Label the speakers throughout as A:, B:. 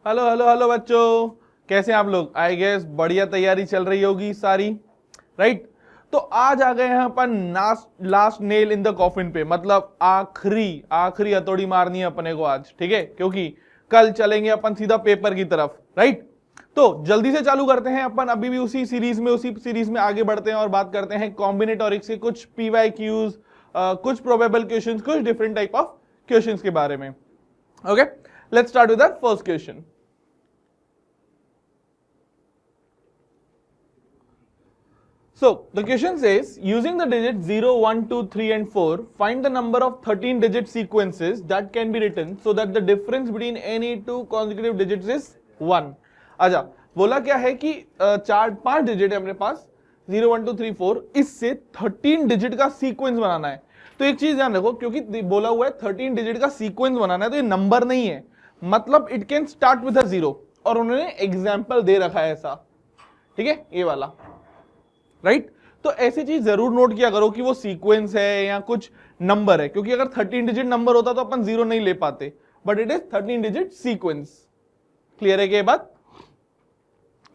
A: Hello hello hello बच्चों, कैसे हैं आप लोग? आई गेस बढ़िया तैयारी चल रही होगी सारी, राइट? तो आज आ गए हैं अपन last nail in the coffin पे, मतलब आखिरी हथौड़ी मारनी है अपने को आज, ठीक है? क्योंकि कल चलेंगे अपन सीधा पेपर की तरफ, राइट? तो जल्दी से चालू करते हैं अपन, अभी भी उसी सीरीज में आगे बढ़ते हैं और बात करते हैं कॉम्बिनेटोरिक्स के कुछ PYQs, कुछ प्रोबेबल क्वेश्चंस, कुछ डिफरेंट टाइप ऑफ क्वेश्चंस के बारे में। Okay, let's start with the first question. So, the question says, using the digits 0, 1, 2, 3 and 4, find the number of 13 digit sequences that can be written so that the difference between any two consecutive digits is 1. अच्छा, बोला क्या है कि 5 digit है अपने पास, 0, 1, 2, 3, 4, इससे 13 digit का sequence बनाना है। तो एक चीज ध्यान रखो, क्योंकि बोला हुआ है 13 डिजिट का सीक्वेंस बनाना है, तो ये नंबर नहीं है, मतलब it can start with a 0, और उन्होंने एग्जाम्पल दे रखा है ऐसा, ठीक है, ये वाला, राइट? तो ऐसी चीज जरूर नोट किया करो कि वो सीक्वेंस है या कुछ नंबर है, क्योंकि अगर 13 डिजिट नंबर होता तो अपन 0 नहीं ले पाते, but it is 13 digit sequence. Clear है क्या ये बात?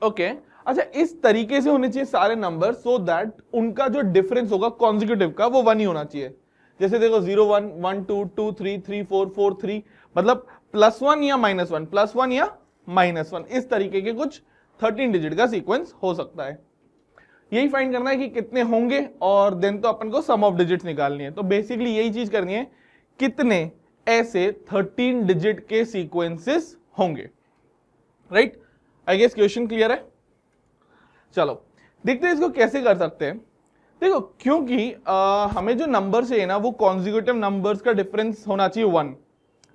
A: ओके, अच्छा, इस तरीके से होने चाहिए सारे नंबर, सो दैट उनका जो डिफरेंस होगा कॉन्जिक्यूटिव का वो 1 ही होना चाहिए। जैसे देखो 0, 1, 1, 2, 2, 3, 3, 4, 4, 3, मतलब +1 या -1, +1 या -1, इस तरीके के कुछ 13 डिजिट का सीक्वेंस हो सकता है। यही फाइंड करना है कि कितने होंगे, और देन तो अपन को सम ऑफ डिजिट्स निकालनी है। तो बेसिकली यही चीज करनी है, कितने ऐसे 13 डिजिट के सीक्वेंसेस होंगे, right? I guess question clear है। चलो देखते हैं इसको कैसे कर सकते हैं। देखो, क्योंकि हमें जो नंबर चाहिए ना, वो कॉन्जिक्यूटिव नंबर्स का डिफरेंस होना चाहिए 1,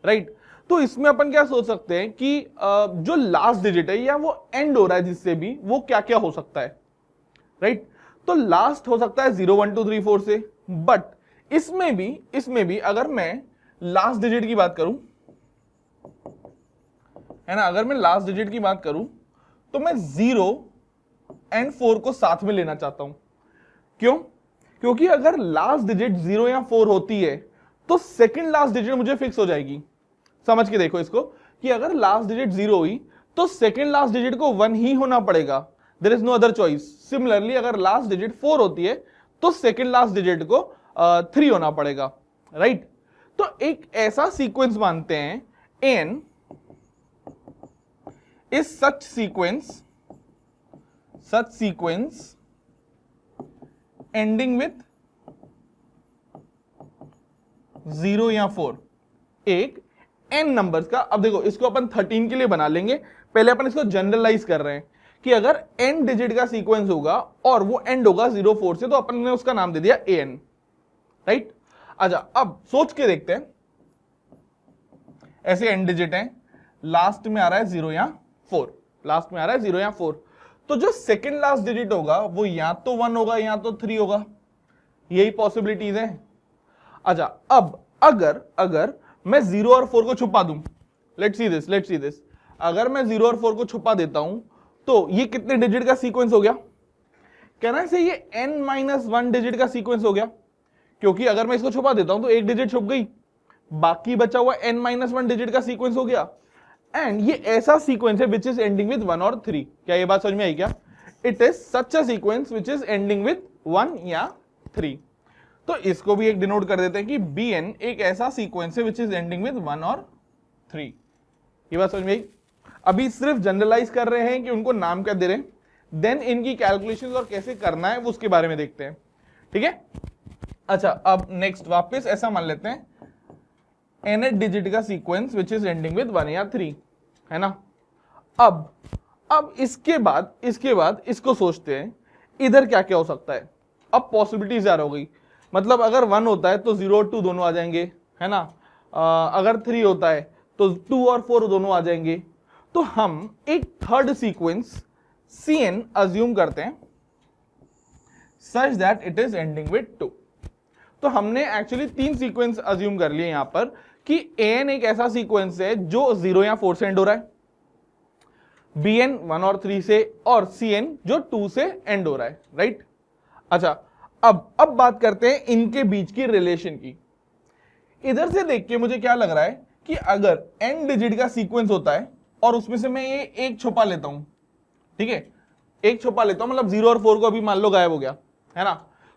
A: राइट? तो इसमें अपन क्या सोच सकते हैं कि जो लास्ट डिजिट है या वो एंड हो रहा है जिससे भी, वो क्या क्या हो सकता है, राइट? तो लास्ट हो सकता है 0, 1, 2, 3, 4 से, बट इसमें भी अगर मैं लास्ट डिजिट की बात करूं, है ना, अगर मैं लास्ट डिजिट की बात करूं तो मैं 0 एंड 4 को साथ में लेना चाहता हूं। क्यों? क्योंकि अगर लास्ट डिजिट 0 या 4 होती है तो सेकंड लास्ट डिजिट मुझे फिक्स हो जाएगी। समझ के देखो इसको, कि अगर लास्ट डिजिट 0 हुई तो सेकंड लास्ट डिजिट को 1 ही होना पड़ेगा, there is no other choice. Similarly अगर लास्ट डिजिट 4 होती है तो सेकंड लास्ट डिजिट को 3 होना पड़ेगा, राइट? तो एक ऐसा सीक्वेंस मानते हैं, n is such sequence ending with 0 या 4, एक n नंबर्स का। अब देखो, इसको अपन 13 के लिए बना लेंगे, पहले अपन इसको जनरलाइज कर रहे हैं कि अगर n डिजिट का सीक्वेंस होगा और वो एंड होगा 0, 4 से, तो अपन ने उसका नाम दे दिया an, राइट? अच्छा, अब सोच के देखते हैं, ऐसे n डिजिट हैं, लास्ट में आ रहा है 0 या 4, लास्ट में आ रहा है 0 या 4, तो जो सेकंड लास्ट डिजिट होगा वो या तो 1 होगा या तो 3 होगा, यही पॉसिबिलिटीज हैं। अच्छा, अब अगर मैं 0 और 4 को छुपा दूं, लेट्स सी दिस, अगर मैं 0 और 4 को छुपा देता हूं तो ये कितने डिजिट का सीक्वेंस हो गया? कहना है ये n-1 डिजिट का सीक्वेंस हो गया, क्योंकि अगर मैं इसको छुपा देता हूं तो एक डिजिट छुप गई, बाकी बचा हुआ n-1 डिजिट का सीक्वेंस हो गया। एंड ये ऐसा सीक्वेंस है विच इज एंडिंग विद 1 और 3। क्या ये बात समझ में आई क्या? It is such a sequence which is ending with 1 या 3। तो इसको भी एक डिनोट कर देते हैं कि bn एक ऐसा सीक्वेंस है विच इज एंडिंग विद 1 और 3। ये बात समझ में आई? अभी सिर्फ जनरलाइज कर रहे हैं कि उनको नाम क्या दे रहे हैं, देन इनकी कैलकुलेशंस और कैसे करना है वो उसके बारे में देखते हैं, ठीक है? अच्छा, अब नेक्स्ट वापस ऐसा मान लेते हैं, nth डिजिट का sequence which is ending with 1 या 3, है ना? अब इसके बाद इसको सोचते हैं, इधर क्या क्या हो सकता है। अब पॉसिबिलिटी ज्यादा हो गई, मतलब अगर 1 होता है तो 0 और 2 दोनों आ जाएंगे, है ना? अगर 3 होता है तो 2 और 4 दोनों आ जाएंगे। तो हम एक थर्ड सीक्वेंस Cn अज्यूम करते हैं such that it is ending with 2। तो हमने एक्चुअली 3 सीक्वेंस अज्यूम कर लिए यहां पर कि An एक ऐसा सीक्वेंस है जो 0 या 4 से एंड हो रहा है, Bn 1 और 3 से, और Cn जो 2 से एंड हो रहा है, राइट? अच्छा, अब बात करते हैं इनके बीच की रिलेशन की। इधर से देख के मुझे क्या लग रहा है कि अगर n डिजिट का सीक्वेंस होता है और उसमें से मैं ये एक छुपा लेता हूं, ठीक है, एक छुपा लेता हूं, मतलब 0 और 4 को अभी मान लो गायब हो गया, है ना,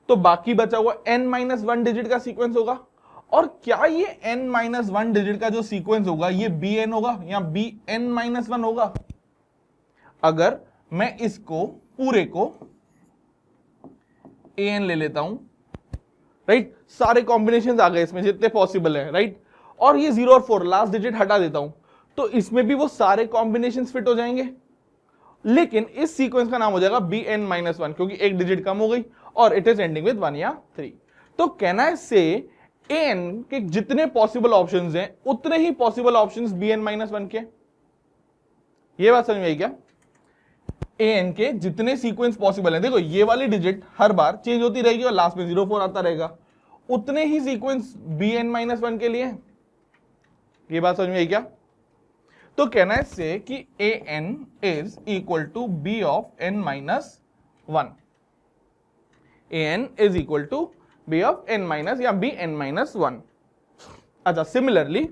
A: तो बाकी बचा हुआ n-1 डिजिट का सीक्वेंस होगा। और क्या ये n-1 डिजिट का जो सीक्वेंस होगा ये bn होगा या bn-1 होगा? अगर मैं इसको पूरे को an ले लेता हूं, राइट, सारे कॉम्बिनेशन आ गए इसमें जितने पॉसिबल है, राइट, और ये 0 और 4 लास्ट डिजिट हटा देता हूं, तो इसमें भी वो सारे कॉम्बिनेशन फिट हो जाएंगे, लेकिन इस सीक्वेंस का नाम हो जाएगा bn-1 क्योंकि एक डिजिट कम हो गई और इट इज एंडिंग विद 1 या 3। तो कहना है से an के जितने पॉसिबल ऑप्शंस हैं उतने ही पॉसिबल ऑप्शंस bn-1 के। ये बात समझ में आई क्या? an के जितने सीक्वेंस पॉसिबल हैं, देखो ये वाली डिजिट हर बार चेंज होती रहेगी और लास्ट में 0-4 आता रहेगा, उतने ही सीक्वेंस bn-1 के लिए। ये बात समझ में आई क्या? तो कहना है से कि an is equal to b of n-1, an is equal to b of n minus या bn-1। अच्छा, सिमिलरली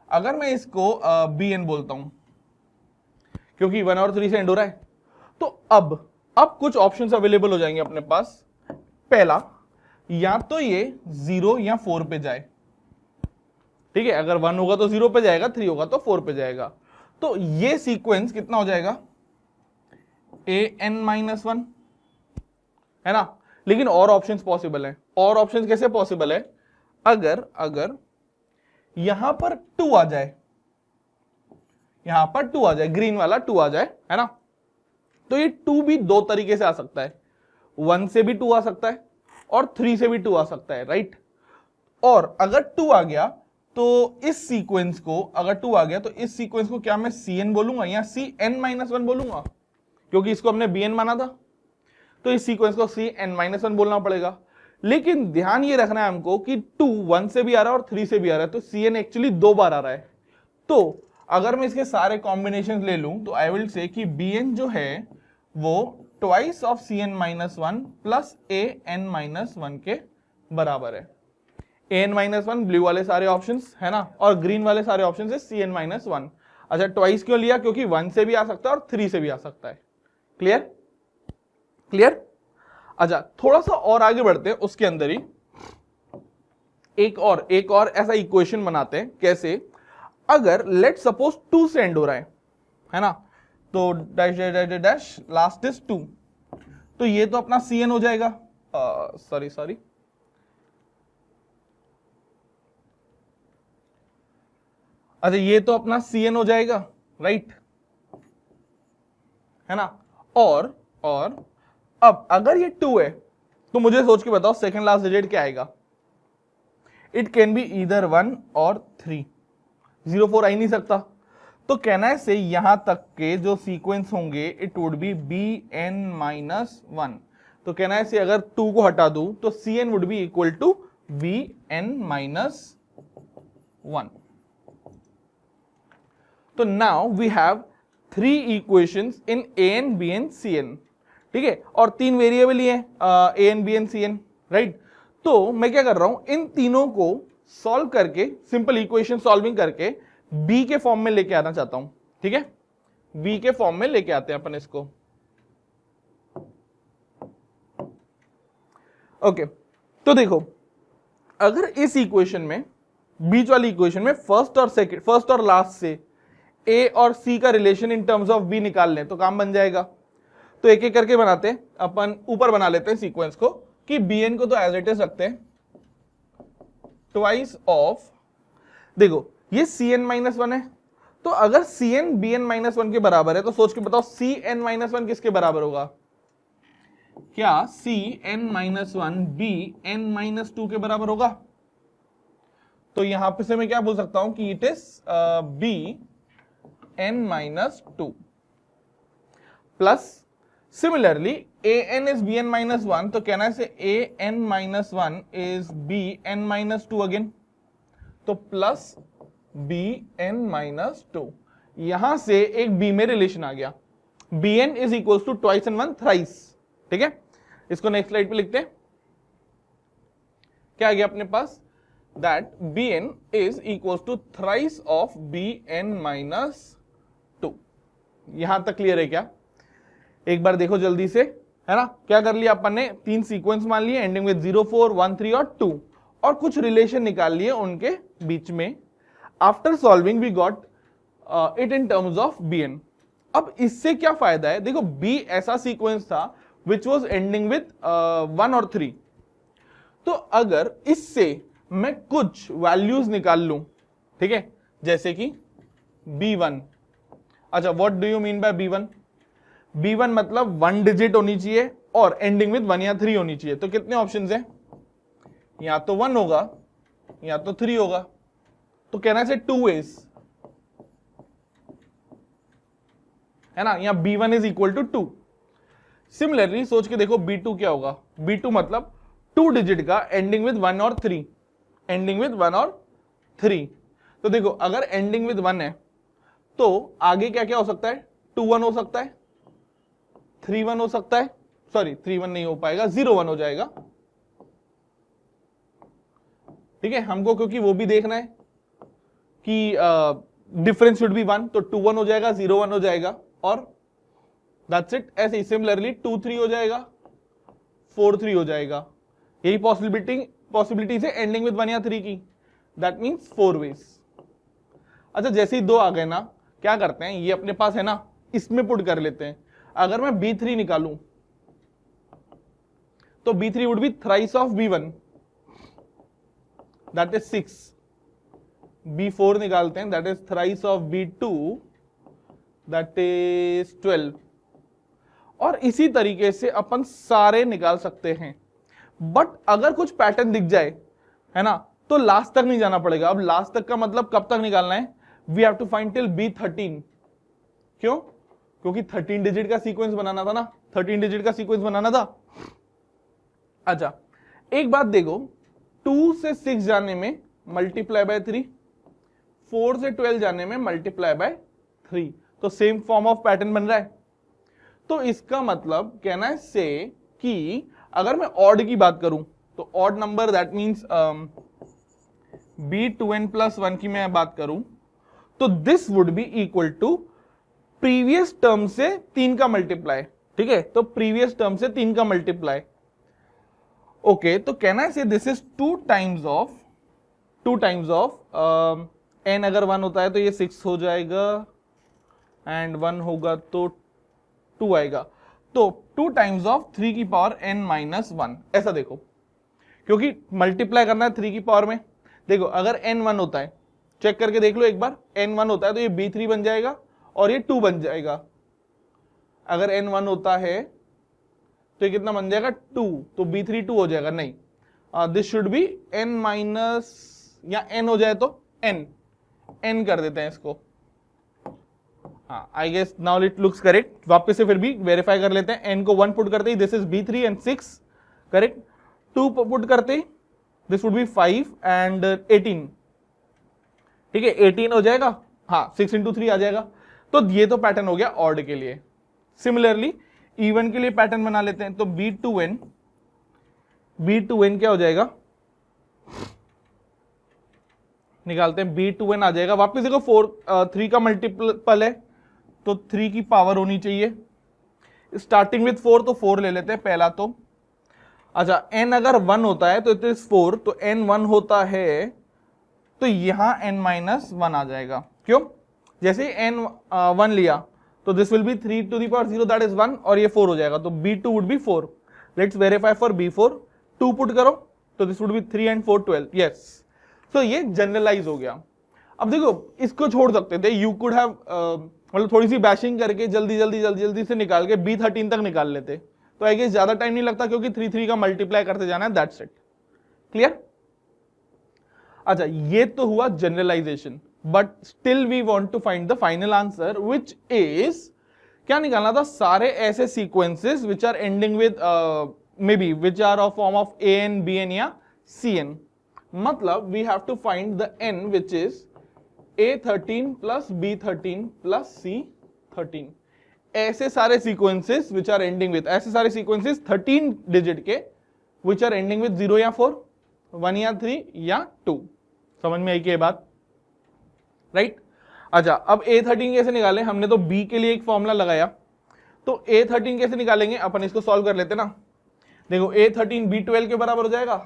A: अगर मैं इसको bn बोलता हूं क्योंकि 1 और 3 से एंड हो रहा है, तो अब कुछ ऑप्शंस अवेलेबल हो जाएंगे अपने पास। पहला, या तो ये 0 या 4 पे जाए, ठीक है, अगर 1 होगा तो 0 पे जाएगा, 3 होगा तो 4 पे जाएगा, तो ये सीक्वेंस कितना हो जाएगा an-1, है ना। लेकिन और ऑप्शंस पॉसिबल हैं। और ऑप्शंस कैसे पॉसिबल है? अगर यहां पर 2 आ जाए, यहां पर 2 आ जाए, ग्रीन वाला 2 आ जाए, है ना, तो ये 2 भी दो तरीके से आ सकता है, 1 से भी 2 आ सकता है और 3 से भी 2 आ सकता है, राइट। और अगर 2 आ गया तो इस सीक्वेंस को, अगर 2 आ गया तो इस सीक्वेंस को क्या मैं cn बोलूंगा या cn-1 बोलूंगा, क्योंकि इसको हमने bn माना था, तो इस सीक्वेंस को cn-1 बोलना पड़ेगा। लेकिन ध्यान ये रखना है हमको कि 2 1 से भी आ रहा है और 3 से भी आ रहा है, तो cn एक्चुअली 2 बार आ रहा है। तो अगर मैं इसके सारे कॉम्बिनेशन ले लूं तो आई विल से कि bn जो है वो twice of cn-1 plus an-1 के बराबर है। an-1 ब्लू वाले सारे ऑप्शंस है ना, और ग्रीन वाले सारे ऑप्शंस है cn-1। अच्छा, ट्वाइस क्यों लिया? क्योंकि 1 से भी आ सकता है और 3 से भी आ सकता है। क्लियर? अच्छा, थोड़ा सा और आगे बढ़ते हैं, उसके अंदर ही एक और ऐसा इक्वेशन बनाते हैं। कैसे? अगर लेट सपोज 2 से एंड हो रहा है ना, तो dash dash dash dash last is 2, तो ये तो अपना cn हो जाएगा, सॉरी अच्छा, ये तो अपना cn हो जाएगा, राइट, है ना। और अब अगर ये 2 है तो मुझे सोच के बताओ सेकंड लास्ट डिजिट क्या आएगा? इट कैन बी ईदर 1 और 3, 0 4 आ ही नहीं सकता। तो कहना है से यहां तक के जो सीक्वेंस होंगे इट वुड बी bn-1। तो कहना है से अगर 2 को हटा दूं तो cn would be equal to bn-1। तो now we have 3 equations in an, bn, cn, ठीक है, और 3 वेरिएबल ही हैं an, bn, cn, राइट। तो मैं क्या कर रहा हूं, इन तीनों को सॉल्व करके, सिंपल इक्वेशन सॉल्विंग करके b के फॉर्म में लेके आना चाहता हूं, ठीक है, b के फॉर्म में लेके आते हैं अपन इसको। ओके, तो देखो, अगर इस इक्वेशन में, बीच वाली इक्वेशन में फर्स्ट और लास्ट से a और c का relation in terms of b निकाल लें तो काम बन जाएगा। तो एक एक करके बनाते हैं अपन, ऊपर बना लेते हैं सीक्वेंस को कि bn को तो एज इट इज रखते हैं, ट्वाइस ऑफ, देखो ये cn-1 है, तो अगर cn bn-1 के बराबर है तो सोच के बताओ cn-1 किसके बराबर होगा? क्या cn-1 bn-2 के बराबर होगा? तो यहां पे से मैं क्या बोल सकता हूं कि it is bn-2 plus similarly an is bn-1, तो कहना है से an-1 is bn-2 अगेन, तो प्लस bn-2, यहां से एक b में रिलेशन आ गया, bn is equals to twice and 1 thrice, ठीक है। इसको नेक्स्ट स्लाइड पे लिखते हैं, क्या आ गया अपने पास, that bn is equals to thrice of bn minus 2। यहां तक क्लियर है क्या? एक बार देखो जल्दी से, है ना, क्या कर लिया अपन ने, 3 सीक्वेंस मान लिए एंडिंग विद 0 4 1 3 और 2, और कुछ रिलेशन निकाल लिए उनके बीच में। After solving we got it in terms of bn। अब इससे क्या फायदा है, देखो b ऐसा सीक्वेंस था विच वॉज एंडिंग विद 1 और 3, तो अगर इससे मैं कुछ वैल्यूज निकाल लूं, ठीक है, जैसे कि b1। अच्छा, what do you mean by b1? b1 मतलब 1 डिजिट होनी चाहिए और एंडिंग विद 1 या 3 होनी चाहिए। तो कितने ऑप्शंस हैं, या तो 1 होगा या तो 3 होगा। तो कहना से 2 ways, है ना, या b1 is equal to 2। Similarly सोच के देखो b2 क्या होगा, b2 मतलब 2 डिजिट का एंडिंग विद 1 और 3, एंडिंग विद 1 और 3। तो देखो अगर एंडिंग विद 1 है तो आगे क्या क्या हो सकता है, 2 1 हो सकता है, 3 1 हो सकता है, सॉरी 3 1 नहीं हो पाएगा, 0 1 हो जाएगा। ठीक है, हमको क्योंकि वो भी देखना है कि डिफरेंस शुड बी 1, तो 2 1 हो जाएगा, 0 1 हो जाएगा, और दैट्स इट। ऐसे ही सिमिलरली 2 3 हो जाएगा, 4 3 हो जाएगा। यही पॉसिबिलिटीज है एंडिंग विद 1 या 3 की, दैट मीन्स 4 वेज। अच्छा, जैसे ही 2 आ गए ना, क्या करते हैं, ये अपने पास है ना, इसमें पुट कर लेते हैं। अगर मैं b3 निकालूं तो b3 would be thrice of b1, that is 6। b4 निकालते हैं, that is thrice of b2, that is 12। और इसी तरीके से अपन सारे निकाल सकते हैं। बट अगर कुछ पैटर्न दिख जाए, है ना, तो लास्ट तक नहीं जाना पड़ेगा। अब लास्ट तक का मतलब कब तक निकालना है, we have to find till b13। क्यों? क्योंकि 13 डिजिट का सीक्वेंस बनाना था ना, 13 डिजिट का सीक्वेंस बनाना था। अच्छा, एक बात देखो, 2 से 6 जाने में मल्टीप्लाई बाय 3, 4 से 12 जाने में मल्टीप्लाई बाय 3, तो सेम फॉर्म ऑफ पैटर्न बन रहा है। तो इसका मतलब कहना है से कि अगर मैं ऑड की बात करूं तो odd number, that means b2n plus 1 की मैं बात करूं तो this would be equal to previous term से 3 का मल्टीप्लाई। ठीक है, तो प्रीवियस टर्म से 3 का मल्टीप्लाई। ओके, तो कहना है से this is 2 times of n अगर 1 होता है तो ये 6 हो जाएगा, एंड 1 होगा तो 2 आएगा, तो 2 टाइम्स ऑफ 3 की पावर n माइनस 1। ऐसा देखो, क्योंकि मल्टीप्लाई करना है 3 की पावर में। देखो अगर n 1 होता है, चेक करके देख लो एक बार, n 1 होता है तो ये b3 बन जाएगा और ये 2 बन जाएगा। अगर n 1 होता है तो ये कितना बन जाएगा, 2, तो b3 2 हो जाएगा। नहीं, this should be n minus, या n हो जाए तो n कर देते हैं इसको। हाँ, I guess now it looks correct. वापस से फिर भी वेरीफाई कर लेते हैं। n को 1 पुट करते ही this is b3 and 6, correct. 2 put करते ही दिस वुड बी 5 एंड 18। ठीक है, 18 हो जाएगा, हाँ 6 इंटू 3 आ जाएगा। तो ये तो पैटर्न हो गया ऑड के लिए। सिमिलरली इवन के लिए पैटर्न बना लेते हैं, तो b2n क्या हो जाएगा, निकालते हैं, b2n आ जाएगा। वापस देखो 3 का मल्टीपल है तो 3 की पावर होनी चाहिए, स्टार्टिंग विद 4, तो 4 ले लेते हैं पहला तो। अच्छा, n अगर 1 होता है तो इट इज 4, तो n 1 होता है तो यहां n माइनस 1 आ जाएगा। क्यों? जैसे n 1 लिया तो this will be 3 to the power 0, that is 1, और ये 4 हो जाएगा, तो b2 would be 4। Let's verify for b4, 2 put करो तो this would be 3 and 4 12। Yes, तो ये जनरलाइज हो गया। अब देखो इसको छोड़ सकते थे, यू कुड हैव मतलब थोड़ी सी बैशिंग करके जल्दी से निकाल के b13 तक निकाल लेते, तो आई गेस ज्यादा टाइम नहीं लगता, क्योंकि 3 3 का मल्टीप्लाई करते जाना है, दैट्स इट। क्लियर? अच्छा, ये तो हुआ generalization, but still we want to find the final answer, which is, क्या निकालना था, सारे ऐसे sequences which are ending with may be which are of form of an bn या cn। मतलब we have to find the n which is a13 plus b13 plus c13। ऐसे सारे sequences which are ending with, ऐसे सारे sequences 13 digit के विच are ending with 0 या 4, 1 या 3 या 2। समझ में आई कि ये बात, राइट? अच्छा, अब A13 कैसे निकालें? हमने तो B के लिए एक फॉर्मूला लगाया, तो A13 कैसे निकालेंगे? अपन इसको सॉल्व कर लेते ना। देखो A13 B12 के बराबर हो जाएगा,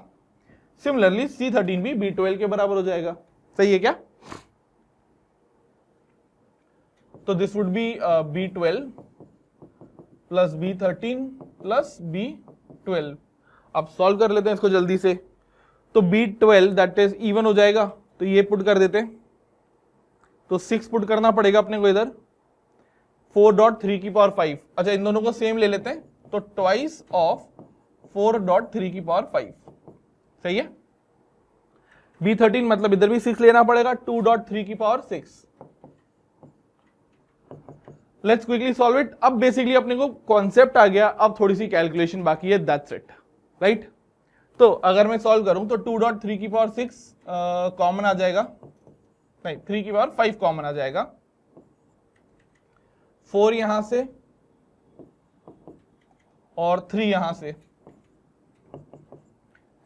A: सिमिलरली C13 भी B12 के बराबर हो जाएगा। सही है क्या? तो this would B B12 plus B13 plus B12। अब सॉल्व कर लेते हैं इसको जल्दी से। तो B12 दैट इज इवन हो जाएगा, तो ये पुट कर देते हैं, तो 6 पुट करना पड़ेगा अपने को इधर, 4.3 की पावर 5। अच्छा, इन दोनों को सेम ले लेते हैं, तो ट्वाइस ऑफ 4.3 की पावर 5। सही है? B13 मतलब इधर भी 6 लेना पड़ेगा, 2.3 की power 6। Let's quickly solve it. अब बेसिकली अपने को कॉन्सेप्ट आ गया, अब थोड़ी सी कैलकुलेशन बाकी है, दैट्स इट, राइट? तो अगर मैं सॉल्व करूं तो 2.3 की पावर 6 कॉमन आ जाएगा, नहीं 3 की पावर 5 कॉमन आ जाएगा, 4 यहां से और 3 यहां से।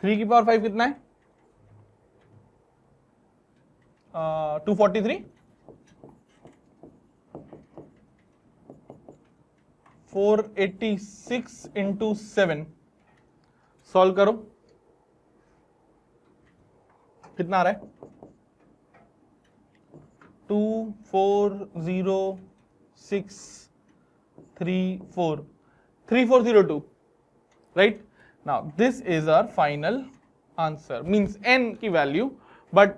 A: 3 की पावर 5 कितना है? 243। 486 इंटू 7 सॉल्व करो, कितना आ रहा है? 340634 right? Now this is our final answer, means n की value, but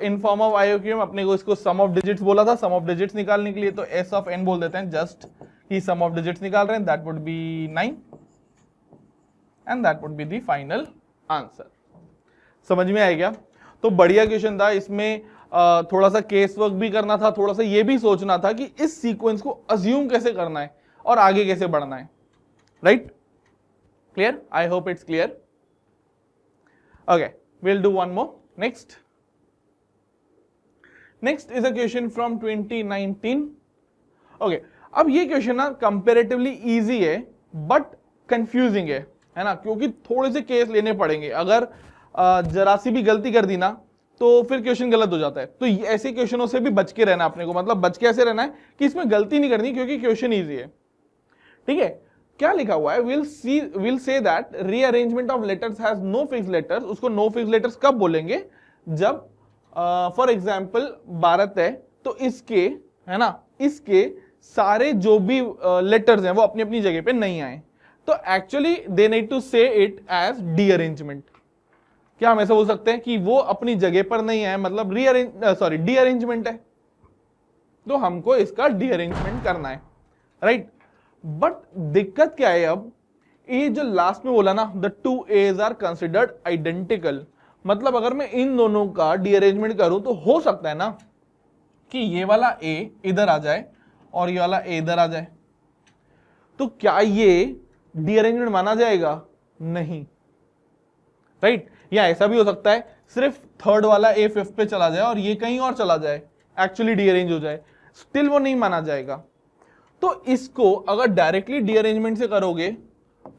A: in form of IOQ अपने को इसको सम ऑफ डिजिट्स बोला था, सम ऑफ डिजिट्स निकालने के लिए तो s ऑफ n बोल देते हैं, जस्ट कि सम ऑफ डिजिट्स निकाल रहे हैं, that would B 9 and that would be the final answer. समझ में आ गया? तो बढ़िया क्वेश्चन था, इसमें थोड़ा सा केस वर्क भी करना था, थोड़ा सा ये भी सोचना था कि इस सीक्वेंस को अज्यूम कैसे करना है और आगे कैसे बढ़ना है, right? Clear? I hope it's clear. Okay, we'll do one more. Next is a question from 2019. Okay, अब ये क्वेश्चन ना कंपैरेटिवली इजी है बट कंफ्यूजिंग है ना, क्योंकि थोड़े से केस लेने पड़ेंगे। अगर जरा सी भी गलती कर दी ना तो फिर क्वेश्चन गलत हो जाता है। तो ऐसे क्वेश्चनों से भी बच के रहना अपने को, मतलब बच के ऐसे रहना है कि इसमें गलती नहीं करनी क्योंकि क्वेश्चन इजी है। ठीक है, क्या लिखा हुआ है? Will say that rearrangement of letters has no fix letters. उसको नो फिक्स लेटर्स कब बोलेंगे? जब फॉर एग्जाम्पल भारत है तो इसके, है ना, इसके सारे जो भी लेटर्स हैं वो अपनी अपनी जगह पे नहीं आए, तो एक्चुअली दे नीड टू से इट एज डीअरेंजमेंट। क्या हम ऐसा बोल सकते हैं कि वो अपनी जगह पर नहीं आए, मतलब डीअरेंजमेंट है, तो हमको इसका डीअरेंजमेंट करना है, राइट? बट दिक्कत क्या है? अब ये जो लास्ट में बोला ना, the two A's are considered identical, मतलब अगर मैं इन दोनों का डीअरेंजमेंट करूं तो हो सकता है ना कि ये वाला ए इधर आ जाए और ये वाला ए इधर आ जाए, तो क्या ये डीअरेंजमेंट माना जाएगा? नहीं, राइट? या ऐसा भी हो सकता है सिर्फ थर्ड वाला ए फिफ्थ पे चला जाए और ये कहीं और चला जाए, एक्चुअली डीअरेंज हो जाए, स्टिल वो नहीं माना जाएगा। तो इसको अगर डायरेक्टली डीअरेंजमेंट से करोगे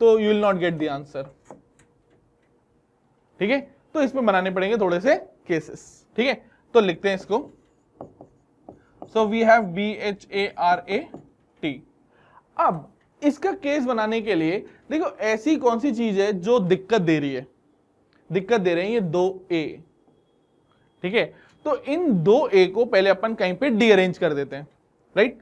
A: तो you will not get the answer. ठीक है, तो इसमें बनाने पड़ेंगे थोड़े से केसेस। ठीक है, तो लिखते हैं इसको। So we have BHARAT। अब इसका केस बनाने के लिए देखो ऐसी कौन सी चीज है जो दिक्कत दे रही है? दिक्कत दे रहे हैं ये 2A। ठीक है, तो इन 2A को पहले अपन कहीं पे डीअरेंज कर देते हैं, राइट?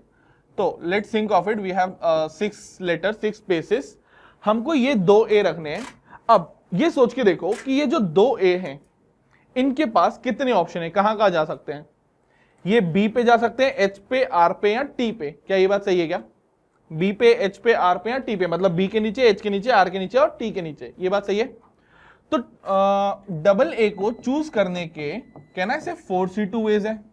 A: तो let's think of it, we have 6 letter 6 spaces, हमको ये 2A रखने हैं। अब ये सोच के देखो कि ये जो 2A हैं इनके पास कितने ऑप्शन है, कहां कहां जा सकते हैं? ये B पे जा सकते हैं, H पे, R पे या T पे। क्या ये बात सही है क्या? B पे, H पे, R पे या T पे, मतलब B के नीचे, H के नीचे, R के नीचे और T के नीचे। ये बात सही है? तो डबल ए को चूज करने के कहना है 4C2 वेज है।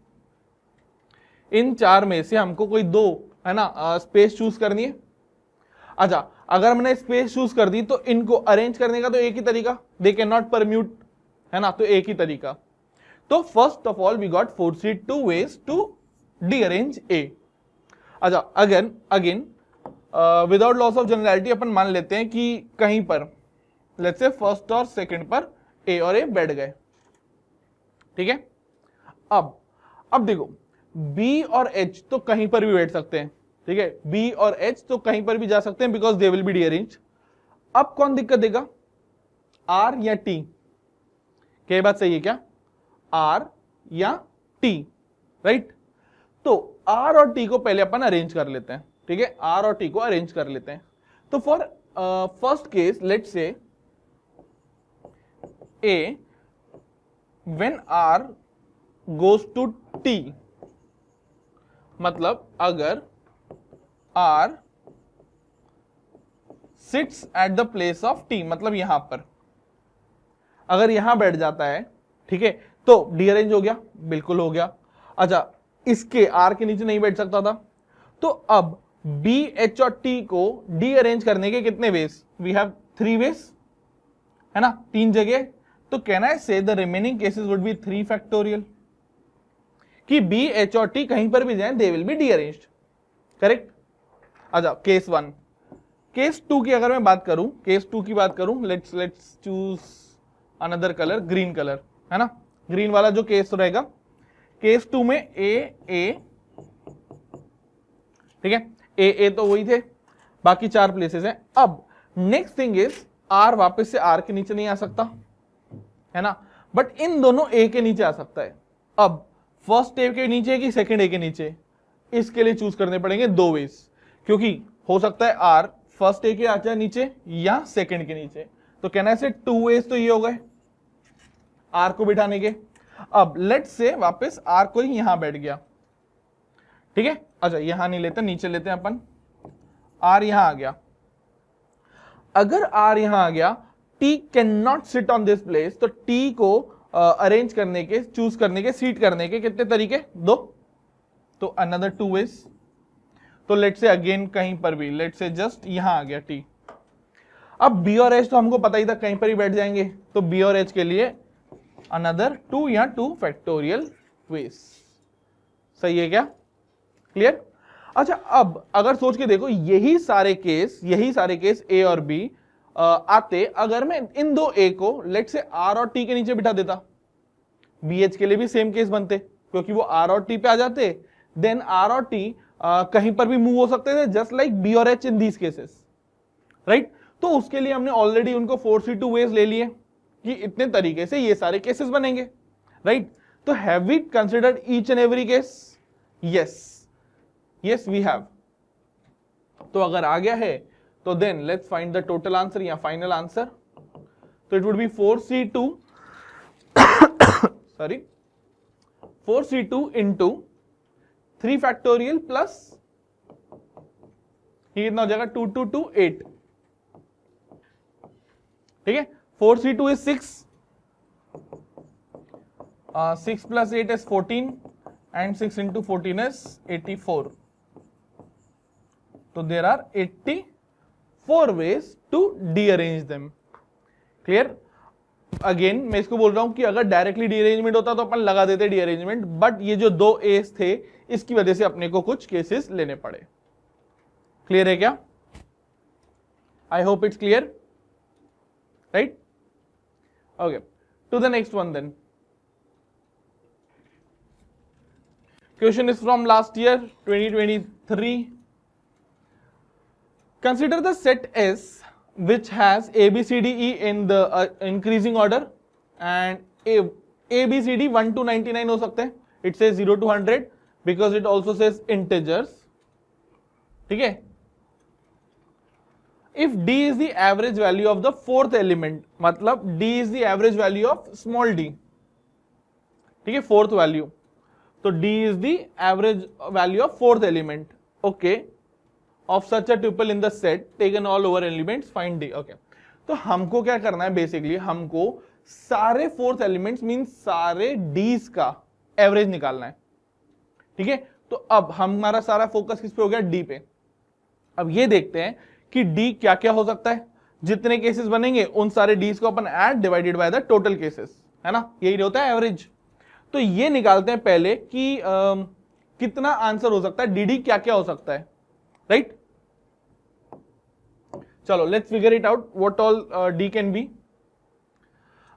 A: इन 4 में से हमको कोई 2, है ना, स्पेस चूज करनी है। अच्छा, अगर मैंने स्पेस चूज कर दी तो इनको अरेंज करने का तो एक ही तरीका, दे कैन नॉट परम्यूट, है ना, तो एक ही तरीका। तो first of all we got 4C2 ways to derange A. अच्छा, again without loss of generality अपन मान लेते हैं कि कहीं पर लेट्स से फर्स्ट और सेकंड पर ए और ए बैठ गए, ठीक है। अब देखो बी और एच तो कहीं पर भी बैठ सकते हैं, ठीक है, बी और एच तो कहीं पर भी जा सकते हैं because they will B rearranged. अब कौन दिक्कत देगा, आर या टी? क्या बात सही है क्या, आर या टी, राइट? तो आर और टी को पहले अपन अरेंज कर लेते हैं, ठीक है, आर और टी को अरेंज कर लेते हैं। तो for first case let's say A when R goes to T, मतलब अगर R sits at the place of T, मतलब यहां पर अगर यहां बैठ जाता है, ठीक है, तो डीअरेंज हो गया, बिल्कुल हो गया। अच्छा, इसके R के नीचे नहीं बैठ सकता था, तो अब B, H और T को डीअरेंज करने के कितने वेज, वी हैव 3 वेज, है ना, 3 जगह। तो कैन आई से the remaining cases would be 3 factorial, कि B, H और T कहीं पर भी जाएं दे विल बी डीअरेंज्ड, करेक्ट। अच्छा, केस 1। केस 2 की अगर मैं बात करूं, केस 2 की बात करूं, let's choose another colour, green colour, है ना, ग्रीन वाला जो केस रहेगा, केस 2 में ए, ठीक है, ए तो वही थे, बाकी 4 प्लेसेस हैं। अब नेक्स्ट थिंग इज आर वापस से आर के नीचे नहीं आ सकता, है ना, बट इन दोनों ए के नीचे आ सकता है। अब फर्स्ट ए के नीचे कि सेकंड ए के नीचे, इसके लिए चूज करने पड़ेंगे 2 वेज, क्योंकि हो सकता है आर फर्स्ट ए के आ जाए नीचे या सेकंड के नीचे। तो कहना है 2 वेज तो ये हो गए आर को बिठाने के। अब लेट्स से वापस आर कोई यहां बैठ गया, ठीक है। अच्छा, यहां नहीं लेते, नीचे लेते हैं अपन, आर यहां आ गया। अगर आर यहां आ गया, T can not sit on this place, तो टी को अरेंज करने के, चूज करने के, सीट करने के कितने तरीके, 2, तो अनदर 2 वेज। तो लेट्स से अगेन कहीं पर भी, लेट्स से जस्ट यहां आ गया टी। अब बी और एच तो हमको पता ही था कहीं पर ही बैठ जाएंगे, तो बी और एच के लिए अनदर 2 या 2 फैक्टोरियल वेज। सही है क्या, क्लियर? अच्छा, अब अगर सोच के देखो, यही सारे केस ए और बी आते अगर मैं इन 2 ए को लेट से आर और टी के नीचे बिठा देता, बी एच के लिए भी सेम केस बनते, क्योंकि वो आर और टी पे आ जाते, देन आर और टी कहीं पर भी मूव हो सकते थे, जस्ट लाइक बी और H in these cases, right. तो उसके लिए हमने ऑलरेडी उनको 4C2 वेज ले लिए कि इतने तरीके से ये सारे केसेस बनेंगे, राइट। तो have we considered each and every case? Yes we have. तो अगर आ गया है तो then let's find the total answer या फाइनल आंसर। तो it would be 4C2 sorry 4C2 into 3 factorial plus ये कितना हो जाएगा, 2 2 2 8, ठीक है। 4C2 is 6, 6 plus 8 is 14 and 6 into 14 is 84. So there are 84 ways to dearrange them. Clear? Again मैं इसको बोल रहा हूं कि अगर डायरेक्टली डीअरेंजमेंट होता तो अपन लगा देते डीअरेंजमेंट, बट ये जो 2 एस थे इसकी वजह से अपने को कुछ केसेस लेने पड़े। क्लियर है क्या? I hope it's clear, right? Okay, to the next one then. Question is from last year 2023. Consider the set S which has A, B, C, D, E in the increasing order and A, B, C, D 1 to 99 हो सकते हैं. It says 0 to 100 because it also says integers. ठीक है? If D is the average value of the fourth element, मतलब D is the average value of small d, ठीक है, fourth value, तो D is the average value of fourth element, okay, of such a tuple in the set taken all over elements, find D, okay। तो हमको क्या करना है, basically हमको सारे फोर्थ एलिमेंट्स मींस सारे D's का एवरेज निकालना है, ठीक है। तो अब हमारा सारा फोकस किस पे हो गया, D पे। अब ये देखते हैं कि D क्या क्या हो सकता है, जितने केसेस बनेंगे उन सारे D's को अपन add divided by the total cases, है ना, यही होता है एवरेज। तो ये निकालते हैं पहले कि कितना आंसर हो सकता है, DD क्या क्या हो सकता है, राइट। चलो let's figure it out what all D can be.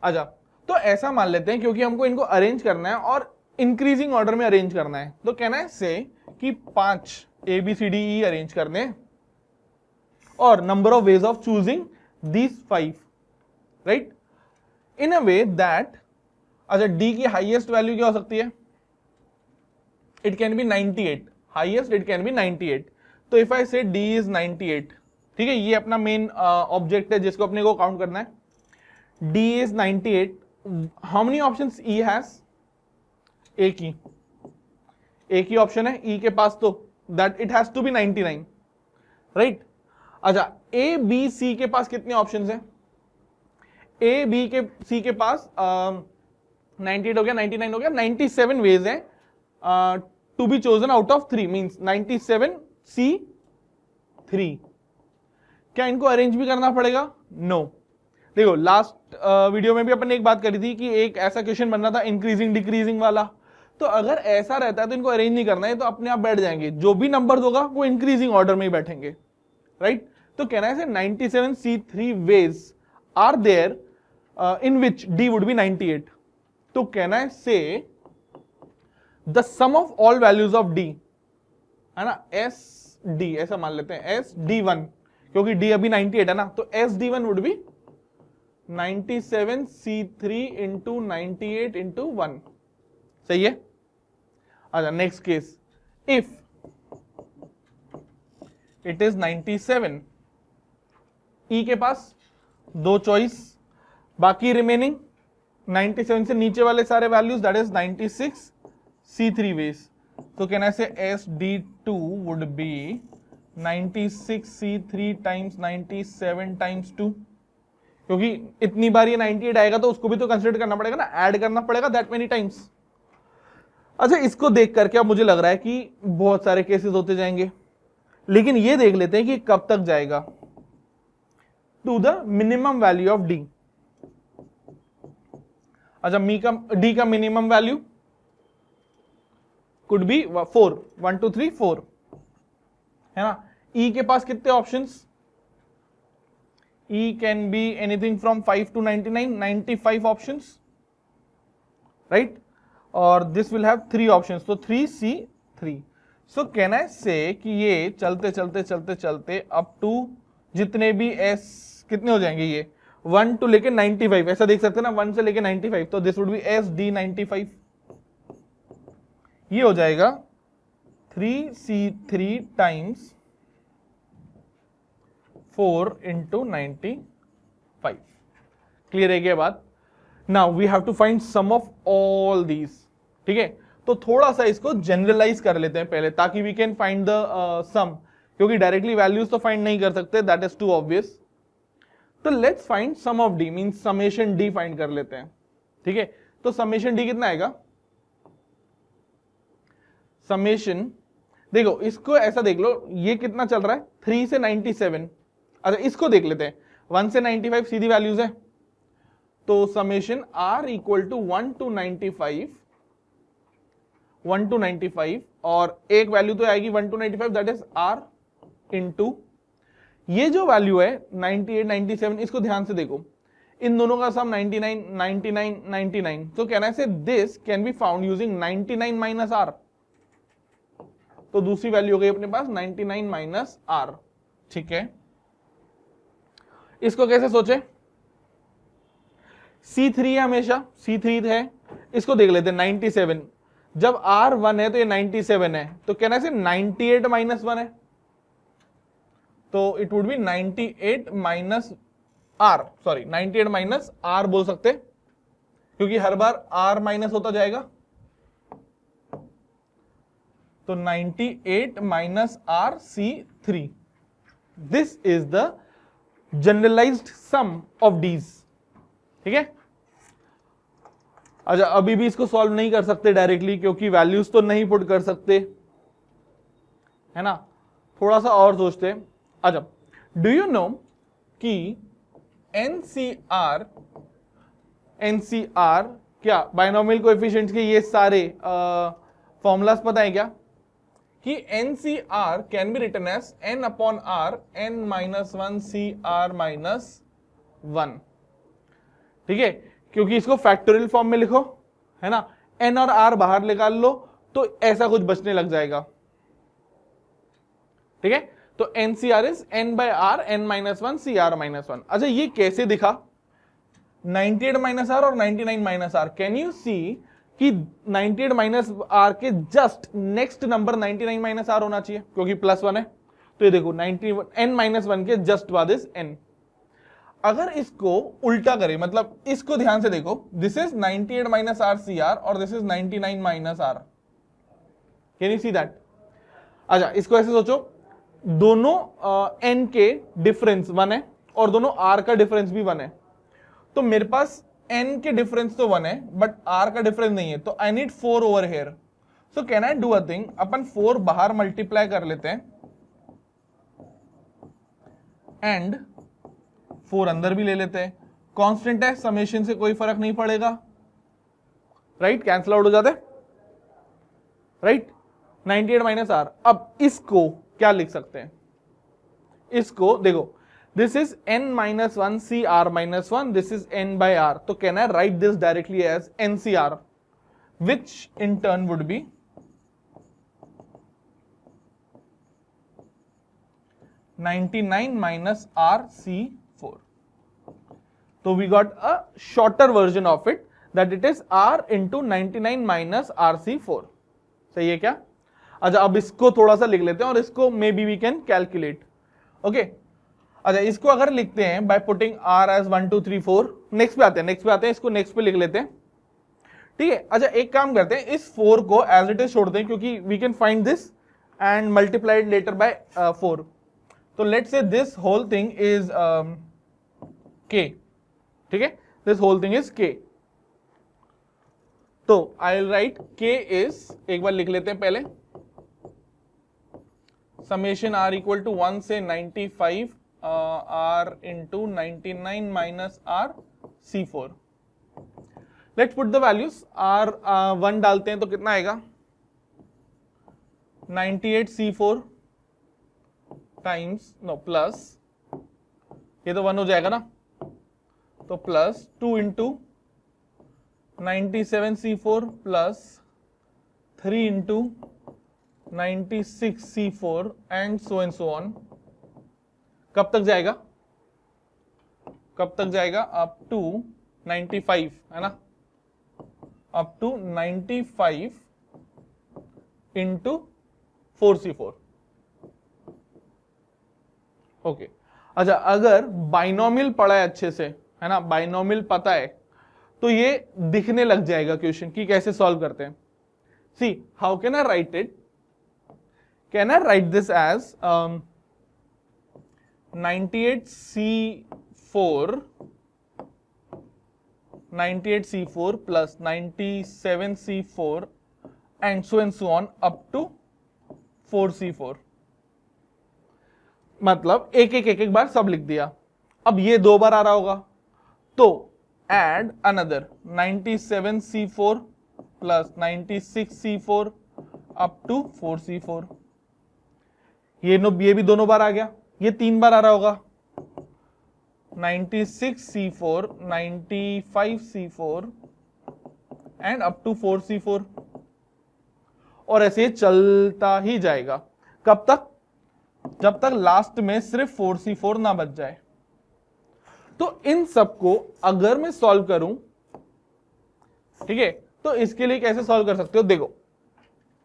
A: अच्छा, तो ऐसा मान लेते हैं क्योंकि हमको इनको अरेंज करना है और इंक्रीजिंग ऑर्डर में अरेंज करना है, तो कहना है से कि 5 ABCDE अरेंज करने और number of ways of choosing these 5, right, in a way that, अच्छा D की हाईएस्ट वैल्यू क्या हो सकती है? It can be 98, highest it can be 98. तो इफ आई से D इज 98, ठीक है, ये अपना मेन ऑब्जेक्ट है जिसको अपने को काउंट करना है. D is 98. How many options E has? एक ही ऑप्शन है E के पास, तो that it has to be 99, right? अच्छा, A, B, C के पास कितने ऑप्शंस हैं? A, B के C के पास 98 हो गया, 99 हो गया, 97 वेज हैं to be chosen out of 3, means 97 C 3. क्या इनको अरेंज भी करना पड़ेगा? नो. देखो लास्ट वीडियो में भी अपन ने एक बात करी थी कि एक ऐसा क्वेश्चन बन रहा था इंक्रीजिंग डिक्रीजिंग वाला, तो अगर ऐसा रहता है तो इनको अरेंज नहीं करना है, तो अपने आप बैठ जाएंगे, जो भी नंबर होगा वो इंक्रीजिंग ऑर्डर में ही बैठेंगे, राइट. तो कहना है 97 C3 ways are there in which D would be 98. तो कहना है say the sum of all values of D, है ना, SD ऐसा मान लेते हैं, SD1, क्योंकि D अभी 98 है ना, तो SD1 would be 97 C3 into 98 into 1. सही है. अच्छा, next case, if it is 97, E के पास 2 चॉइस, बाकी रिमेनिंग 97 से नीचे वाले सारे values, that is 96 C3 veg. तो कहना है से SD2 would be 96 C3 times 97 times 2, क्योंकि इतनी बार ये 98 आएगा तो उसको भी तो कंसीडर करना पड़ेगा ना, ऐड करना पड़ेगा दैट मेनी टाइम्स. अच्छा, इसको देख करके अब मुझे लग रहा है कि बहुत सारे केसेस होते जाएंगे, लेकिन ये देख लेते हैं कि कब तक जाएगा to the minimum value of D. अच्छा, D का मिनिमम वैल्यू कुड बी 4, 1 2 3 4, है ना. E के पास कितने options? E can be anything from 5 to 99, 95 options, right? और this will have 3 options, so 3C3. So can I say कि ये चलते चलते चलते चलते up to जितने भी S कितने हो जाएंगे, ये 1 to लेके 95, ऐसा देख सकते हैं ना, 1 से लेके 95, तो this would be SD95. ये हो जाएगा 3C3 टाइम्स 4 into 95. क्लियर है क्या बात? Now we have to find sum of all these. ठीक है, तो थोड़ा सा इसको जनरलाइज कर लेते हैं पहले, ताकि we can find the sum, क्योंकि डायरेक्टली वैल्यूज तो फाइंड नहीं कर सकते, दैट इज टू ऑब्वियस. तो let's find sum of D, means summation D find कर लेते हैं. ठीक है, तो समेशन D कितना आएगा? समेशन, देखो इसको ऐसा देख लो, ये कितना चल रहा है 3 से 97. अच्छा, इसको देख लेते हैं, 1 से 95 सीधी वैल्यूज है, तो summation R equal to 1 to 95, और एक वैल्यू तो आएगी 1 to 95, that is R into ये जो वैल्यू है 98 97, इसको ध्यान से देखो, इन दोनों का सम 99 99 99. तो कहना है से this can be found using 99 minus R. तो दूसरी वैल्यू हो गई अपने पास 99 माइनस R. ठीक है, इसको कैसे सोचे? C3 है, हमेशा C3 है, इसको देख लेते हैं 97. जब R 1 है तो ये 97 है, तो कहना है 98 माइनस 1 है, तो it would be 98 minus R, sorry 98 minus R बोल सकते, क्योंकि हर बार R माइनस होता जाएगा. तो 98 minus R C3, this is the generalised sum of D's. ठीक है, अच्छा अभी भी इसको सॉल्व नहीं कर सकते डायरेक्टली, क्योंकि वैल्यूज तो नहीं पुट कर सकते, है ना, थोड़ा सा और सोचते हैं. अच्छा, डू यू नो कि NCR क्या बाइनोमियल कोएफिशिएंट्स के ये सारे फॉर्मूलाज पता है क्या? कि NCR can be written as n upon R n minus 1 CR minus 1. ठीक है, क्योंकि इसको फैक्टोरियल फॉर्म में लिखो, है ना, n और r बाहर निकाल लो तो ऐसा कुछ बचने लग जाएगा, ठीक है। तो NCR is n by r n minus 1 CR minus 1। अच्छा ये कैसे दिखा, 98 माइनस आर और 99 minus are, can you see कि 98 माइनस आर के just next number 99 minus R होना चाहिए क्योंकि प्लस 1 है। तो ये देखो 91 n माइनस 1 के जस्ट बाद इज n। अगर इसको उल्टा करें, मतलब इसको ध्यान से देखो, this is 98 minus r C r और this is 99 minus are, can you see that. अच्छा इसको ऐसे सोचो, दोनों n के डिफरेंस 1 है और दोनों r का डिफरेंस भी 1 है, तो मेरे पास n के डिफरेंस तो 1 है बट r का डिफरेंस नहीं है, तो I need 4 over here. So can I do a thing, अपन 4 बाहर मल्टीप्लाई कर लेते हैं एंड 4 अंदर भी ले लेते हैं, कांस्टेंट है, समेशन से कोई फर्क नहीं पड़ेगा, राइट, कैंसिल आउट हो जाते, राइट, 98 माइनस आर। अब इसको क्या लिख सकते हैं, इसको देखो, this is n minus 1 CR minus 1, this is n by r, तो can I write this directly as NCR, which in turn would be 99 minus RC4। So we got a shorter version of it, that it is R into 99 minus RC4। सही है क्या। अच्छा अब इसको थोड़ा सा लिख लेते हैं और इसको maybe we can calculate, okay. अच्छा इसको अगर लिखते हैं by putting r as 1 2 3 4, next पे आते हैं, इसको नेक्स्ट पे लिख लेते हैं, ठीक है। अच्छा एक काम करते हैं, इस 4 को एज इट इज छोड़ते हैं क्योंकि we can find this and multiplied later by 4। तो let's say this whole thing is k, ठीक है, this whole thing is k। तो I will write k is, एक बार लिख लेते हैं पहले, समेशन r इक्वल टू 1 से 95 r into 99 minus r C4। Let's put the values, r 1 डालते हैं तो कितना आएगा, 98 C4 टाइम्स नो प्लस, ये तो 1 हो जाएगा ना, तो plus 2 into 97 C4 plus 3 into 96 C4 and so on. कब तक जाएगा, अप टू 95, है ना, up to 95 into 4C4, okay. अच्छा अगर बाइनोमियल पढ़ा है अच्छे से, है ना, बाइनोमियल पता है तो ये दिखने लग जाएगा क्वेश्चन कि कैसे सॉल्व करते हैं। See how can I write it, can I write this as 98 C4 plus 97 C4 and so on up to 4C4, मतलब एक बार सब लिख दिया। अब ये 2 बार आ रहा होगा तो add another 97 C4 plus 96 C4 up to 4C4, ये भी दोनों बार आ गया, ये 3 बार आ रहा होगा, 96 C4 95 C4 and up to 4C4, और ऐसे चलता ही जाएगा। कब तक, जब तक लास्ट में सिर्फ 4C4 ना बच जाए। तो इन सबको अगर मैं सॉल्व करूं, ठीक है, तो इसके लिए कैसे सॉल्व कर सकते हो, देखो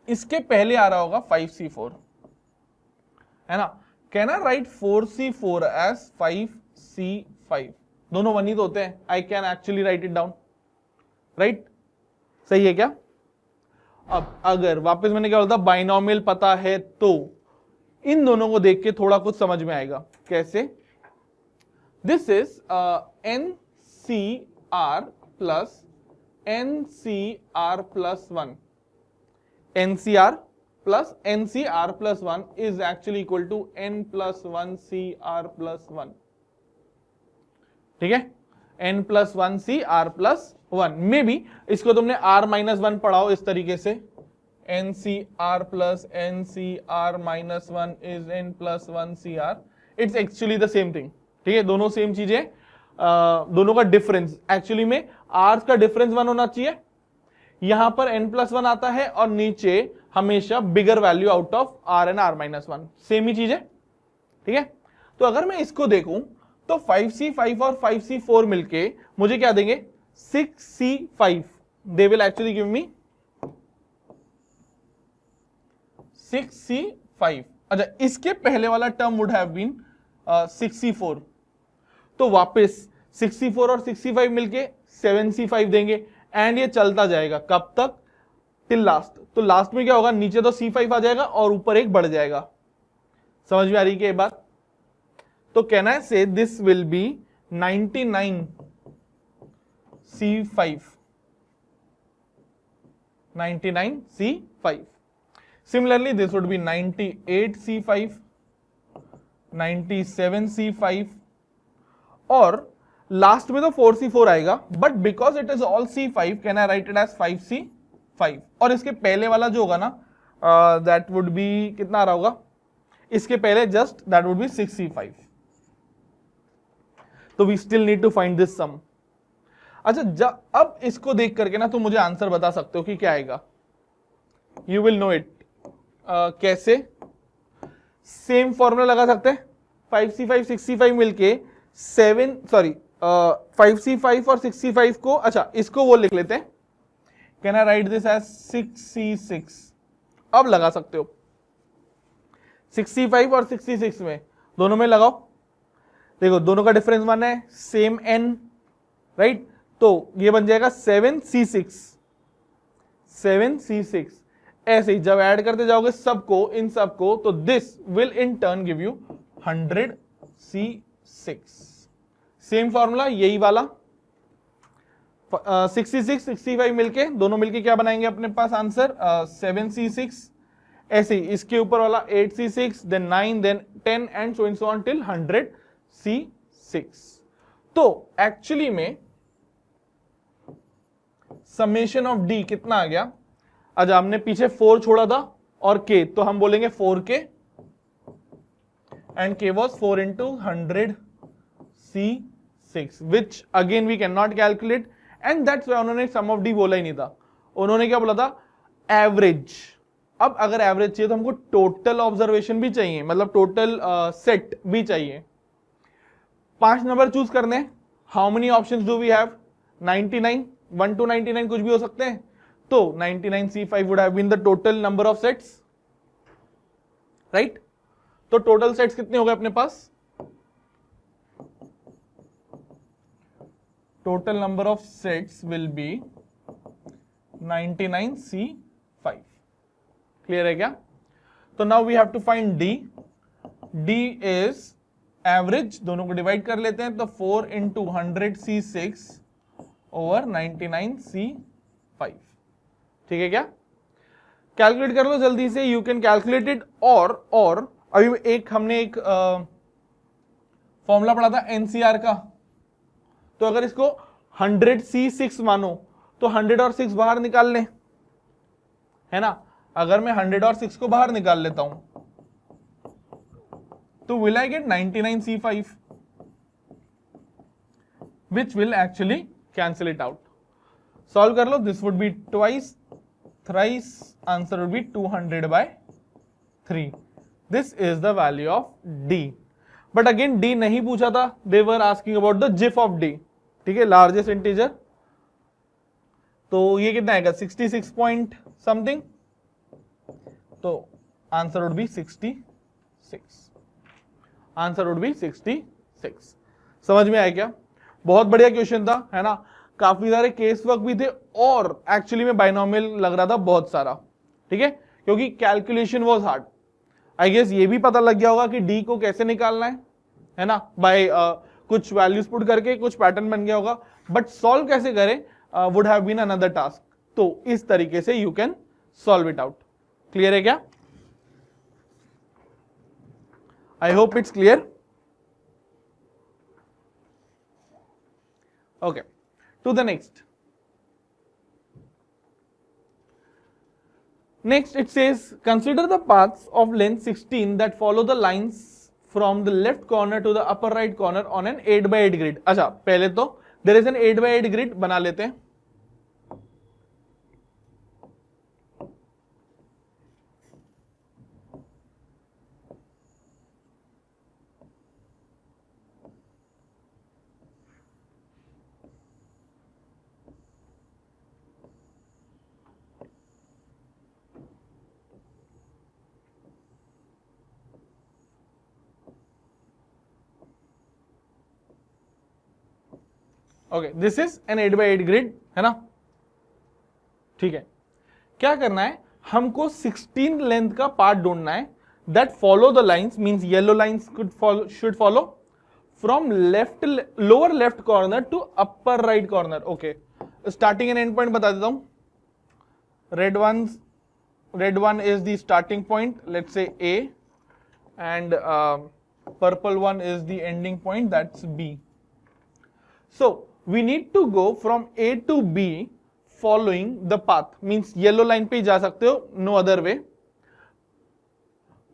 A: इसके पहले आ रहा होगा 5C4, है ना, can I right 4C4 as 5C5, दोनों 1 ही तो होते हैं, I can actually right it down, right, सही है क्या। अब अगर वापस मैंने क्या बोला था, बाइनोमियल पता है तो इन दोनों को देख के थोड़ा कुछ समझ में आएगा, कैसे, this is NCR plus NCR plus 1, NCR plus NCR plus 1 is actually equal to N plus 1 CR plus 1, ठीक है, N plus 1 CR plus 1, may be इसको तुमने R minus 1 पढ़ाओ इस तरीके से, NCR plus NCR minus 1 is N plus 1 CR, it's actually the same thing, ठीक है, दोनों सेम चीजें, दोनों का डिफरेंस, एक्चुअली में आर्स का डिफरेंस 1 होना चाहिए, यहां पर n+1 आता है और नीचे हमेशा bigger value out of r and r-1, same ही चीज है, ठीक है। तो अगर मैं इसको देखूं तो 5c5 और 5c4 मिलके मुझे क्या देंगे, 6c5, they will actually give me 6c5। अच्छा, इसके पहले वाला term would have been 6c4, तो वापस 6c4 और 6c5 मिलके 7c5 देंगे, एंड ये चलता जाएगा कब तक, टिल लास्ट। तो लास्ट में क्या होगा, नीचे तो c5 आ जाएगा और ऊपर एक बढ़ जाएगा। समझ में आ रही है ये बात? तो कैन आई से this will be 99c5, 99c5। Similarly, this would be 98c5, 97c5, और लास्ट में तो 4c4 आएगा, but because it is all c5 can I write it as 5c5। और इसके पहले वाला जो होगा ना, दैट वुड बी कितना आ रहा होगा, इसके पहले just that would be 6c5। तो we still need to find this sum. अच्छा, अब इसको देख करके ना तुम मुझे आंसर बता सकते हो कि क्या आएगा, यू विल नो इट। कैसे? सेम फॉर्मूला लगा सकते हैं, 5c5 6c5 मिलके 5c5 और 6c5 को, अच्छा इसको वो लिख लेते हैं, can I write this as 6c6। अब लगा सकते हो 6c5 और 6c6 में, दोनों में लगाओ, देखो दोनों का डिफरेंस 1 है, सेम n, राइट, तो ये बन जाएगा 7c6, 7c6। ऐसे ही जब ऐड करते जाओगे सबको, इन सबको, तो this will in turn give you 100c6। Same formula यही वाला, 66 65 मिलके, दोनों मिलके क्या बनाएंगे अपने पास आंसर, 7c6। ऐसे ही इसके ऊपर वाला 8c6, then 9, then 10 and so on till 100c6। तो एक्चुअली में समेशन ऑफ डी कितना आ गया, अच्छा हमने पीछे 4 छोड़ा था और k, तो हम बोलेंगे 4k, and k was 4 into 100c6, which again we cannot calculate, and that's why उन्होंने सम ऑफ डी बोला ही नहीं था, उन्होंने क्या बोला था, एवरेज। अब अगर एवरेज चाहिए तो हमको टोटल ऑब्जर्वेशन भी चाहिए, मतलब टोटल सेट भी चाहिए। 5 नंबर चूज करने, how many options do we have, 99, 1 to 99 कुछ भी हो सकते हैं, तो 99c5 would have been the total number of sets, right? तो टोटल सेट्स कितने हो गए अपने पास, total number of sets will be 99c5। Clear है क्या? तो now we have to find D. D is average, दोनों को डिवाइड कर लेते हैं, तो 4 into 100c6 ओवर 99c5। ठीक है क्या? कैलकुलेट कर लो जल्दी से, यू कैन कैलकुलेट इट। और अभी हमने एक फॉर्मूला पढ़ा था एनसीआर का, तो अगर इसको 100c6 मानो तो 100 और 6 बाहर निकाल लें, है ना। अगर मैं 100 और 6 को बाहर निकाल लेता हूं तो will I get 99c5, which will actually cancel it out. Solve कर लो, this would be twice, thrice, answer would be 200/3। This is the value of D. But again D नहीं पूछा था, they were asking about the GIF of D, ठीक है, largest integer. तो ये कितना आएगा, 66 पॉइंट समथिंग, तो answer would be 66। Answer would be 66। समझ में आया क्या? बहुत बढ़िया क्वेश्चन था, है ना। काफी सारे केस वर्क भी थे और एक्चुअली में बाइनोमियल लग रहा था बहुत सारा, ठीक है, क्योंकि calculation was hard. I guess ये भी पता लग गया होगा कि डी को कैसे निकालना है ना, बाय कुछ वैल्यूज पुट करके कुछ पैटर्न बन गया होगा, बट सॉल्व कैसे करें would have been another task. तो इस तरीके से you can solve it out. Clear है क्या? I hope it's clear. Okay, to the next. Next it says, consider the paths of length 16 that follow the lines from the left corner to the upper right corner on an 8x8 grid. अच्छा पहले तो there is an 8x8 grid बना लेते हैं। Okay this is an 8x8 grid है ना, ठीक है। क्या करना है, हमको 16 लेंथ का पार्ट ढूंढना है that follow the lines, means yellow lines should follow from left lower left corner to upper right corner. Okay starting and end point बता देता हूं। red one is the starting point, let's say A, and purple one is the ending point, that's B. So we need to go from A to B following the path, means yellow line पे जा सकते हो, no other way.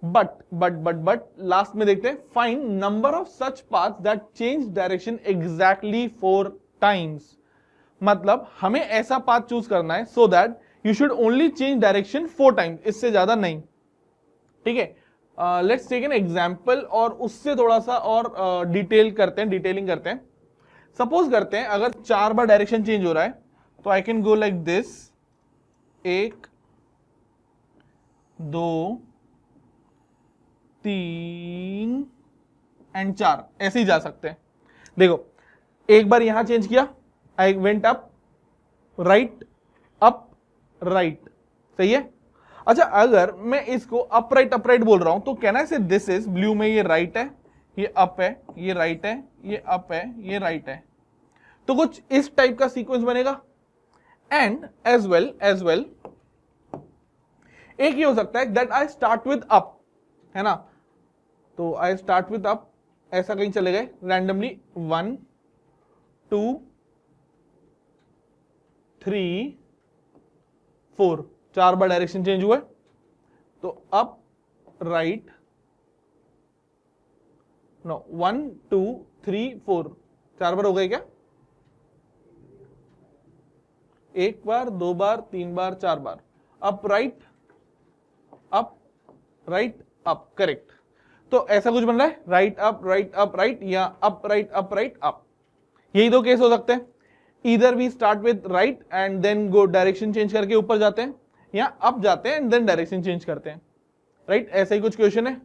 A: But last में देखते हैं, find number of such paths that change direction exactly 4 times. मतलब हमें ऐसा पाथ चूज करना है so that you should only change direction 4 times, इससे ज्यादा नहीं, ठीक है। लेट्स टेक एन एग्जांपल और उससे थोड़ा सा और डिटेलिंग करते हैं। सपोज करते हैं अगर 4 बार डायरेक्शन चेंज हो रहा है तो I can go like this, 1 2 3 and 4, ऐसे ही जा सकते हैं। देखो एक बार यहां चेंज किया, I went up right up right, सही है। अच्छा अगर मैं इसको अपराइट बोल रहा हूं तो कहना है दिस इज, ब्लू में ये राइट है, ये अप है, ये राइट है, ये अप है, ये राइट है, तो कुछ इस टाइप का सीक्वेंस बनेगा। एंड एज वेल एक ही हो सकता है that I start with up, है ना, तो आई स्टार्ट विद अप, ऐसा कहीं चले गए रैंडमली 1 2 3 4, 4 बार डायरेक्शन चेंज हुआ, तो अप राइट, नो 1 2 3 4, 4 बार हो गए क्या, 1 बार 2 बार 3 बार 4 बार, अप राइट अप, करेक्ट। तो ऐसा कुछ बन रहा है, राइट अप राइट, या अप राइट अप, यही दो केस हो सकते हैं। इधर we start with right and then go direction change करके ऊपर जाते हैं, या अप जाते हैं एंड देन डायरेक्शन चेंज करते हैं, राइट, ऐसा ही कुछ क्वेश्चन है।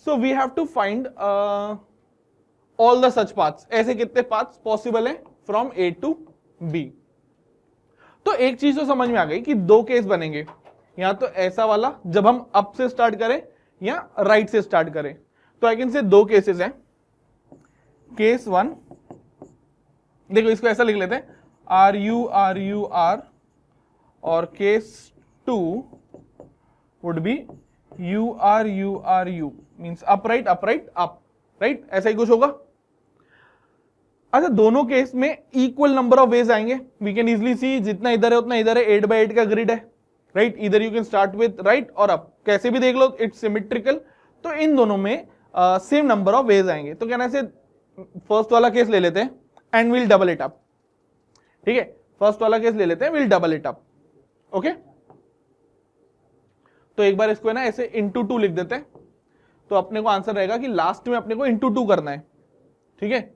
A: So we have to find all the such paths, ऐसे कितने पाथ्स पॉसिबल है फ्रॉम ए टू बी। तो एक चीज तो समझ में आ गई कि 2 केस बनेंगे, या तो ऐसा वाला जब हम अप से स्टार्ट करें या राइट से स्टार्ट करें। तो आई कैन से 2 केसेस हैं। केस 1, देखो इसको ऐसा लिख लेते हैं, आर यू आर, और case 2 would be U R U, means up right up, right, ऐसा ही कुछ होगा। अच्छा दोनों केस में इक्वल नंबर ऑफ वेज आएंगे, वी कैन इजिली सी, जितना इधर है उतना इधर है, 8x8 का ग्रिड है, राइट, इधर you can start with right और अप, कैसे भी देख लो इट्स सिमेट्रिकल, तो इन दोनों में सेम नंबर ऑफ वेज आएंगे। तो कहना से फर्स्ट वाला केस ले लेते हैं and will double it up, ठीक है, फर्स्ट वाला केस ले लेते हैं, will double it up, okay. तो एक बार इसको है ना ऐसे इंटू 2 लिख देते हैं, तो अपने को आंसर रहेगा कि लास्ट में अपने को इंटू 2 करना है, ठीक है।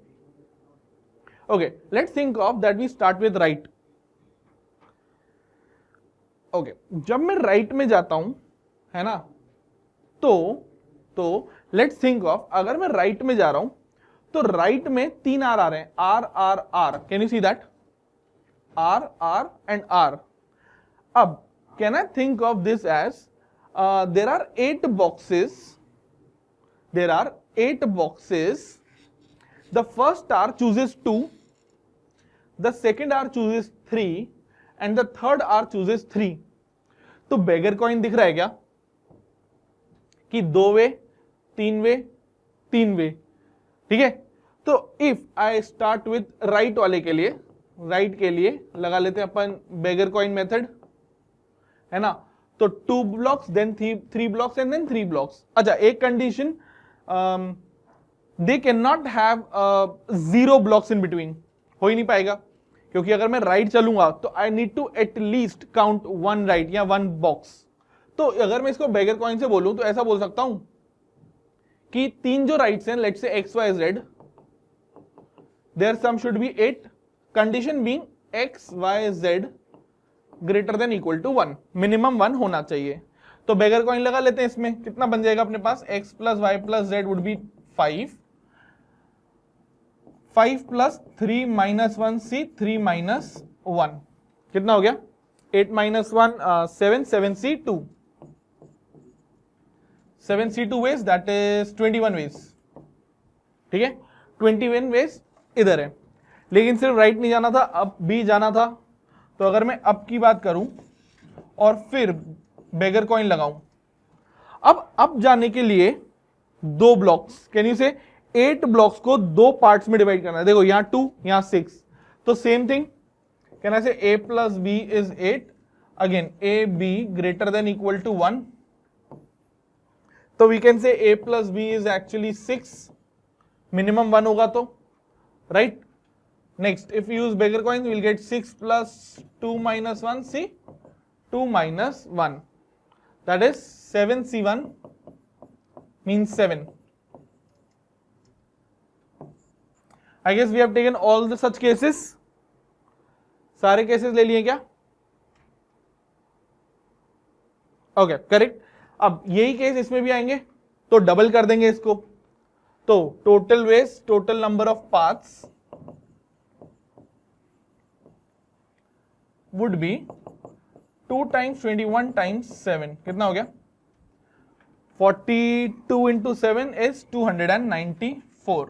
A: Okay let's think of that we start with right. Okay जब मैं राइट में जाता हूं, है ना, तो लेट्स थिंक ऑफ, अगर मैं राइट में जा रहा हूं तो राइट में 3 आर आ रहे हैं, r, can you see that, r and r. अब can I think of this as there are 8 boxes, the first R chooses 2, the second R chooses 3 and the third R chooses 3। तो बेगर coin दिख रहा है क्या कि 2 वे 3 वे 3 वे, ठीक है। तो if I start with right वाले के लिए, राइट के लिए लगा लेते हैं अपन बेगर कॉइन मेथड, है ना, तो 2 blocks then 3 blocks and then 3 blocks. अच्छा एक condition, they can not have 0 blocks in between, हो ही नहीं पाएगा, क्योंकि अगर मैं राइट चलूंगा तो I need to at least count 1 right या 1 बॉक्स। तो अगर मैं इसको बेगर कॉइन से बोलूं तो ऐसा बोल सकता हूं कि 3 जो राइट्स हैं, let's say X Y Z, their sum should be 8, condition being X Y Z greater than equal to 1, minimum 1 होना चाहिए। तो बेगर कॉइन लगा लेते हैं, इसमें कितना बन जाएगा अपने पास, x plus Y plus Z would be 5, 5 plus 3 minus 1 C 3 minus 1 कितना हो गया, 8 minus 1 7, 7 C 2, 7 C 2 ways that is 21 ways, ठीक है, 21 वेज इधर है, लेकिन सिर्फ राइट नहीं जाना था, अप भी जाना था। तो अगर मैं अप की बात करूं और फिर बेगर कॉइन लगाऊं, अब अप जाने के लिए 2 ब्लॉक्स, कैन यू से 8 ब्लॉक्स को 2 पार्ट्स में डिवाइड करना है, देखो यहां 2 यहां 6, तो same thing can I say a plus B is 8, again a b greater than equal to 1, तो we can say a plus B is actually 6, minimum 1 होगा तो, right. Next, if you use beggar coins, we will get 6 plus 2 minus 1, see, 2 minus 1. That is 7c1 means 7. I guess we have taken all the such cases. सारे cases ले लिए क्या? Okay, correct. अब यही case इसमें भी आएंगे, तो डबल कर देंगे इसको, तो total ways, total number of paths would be 2 times 21 times 7, कितना हो गया, 42 into 7 is 294,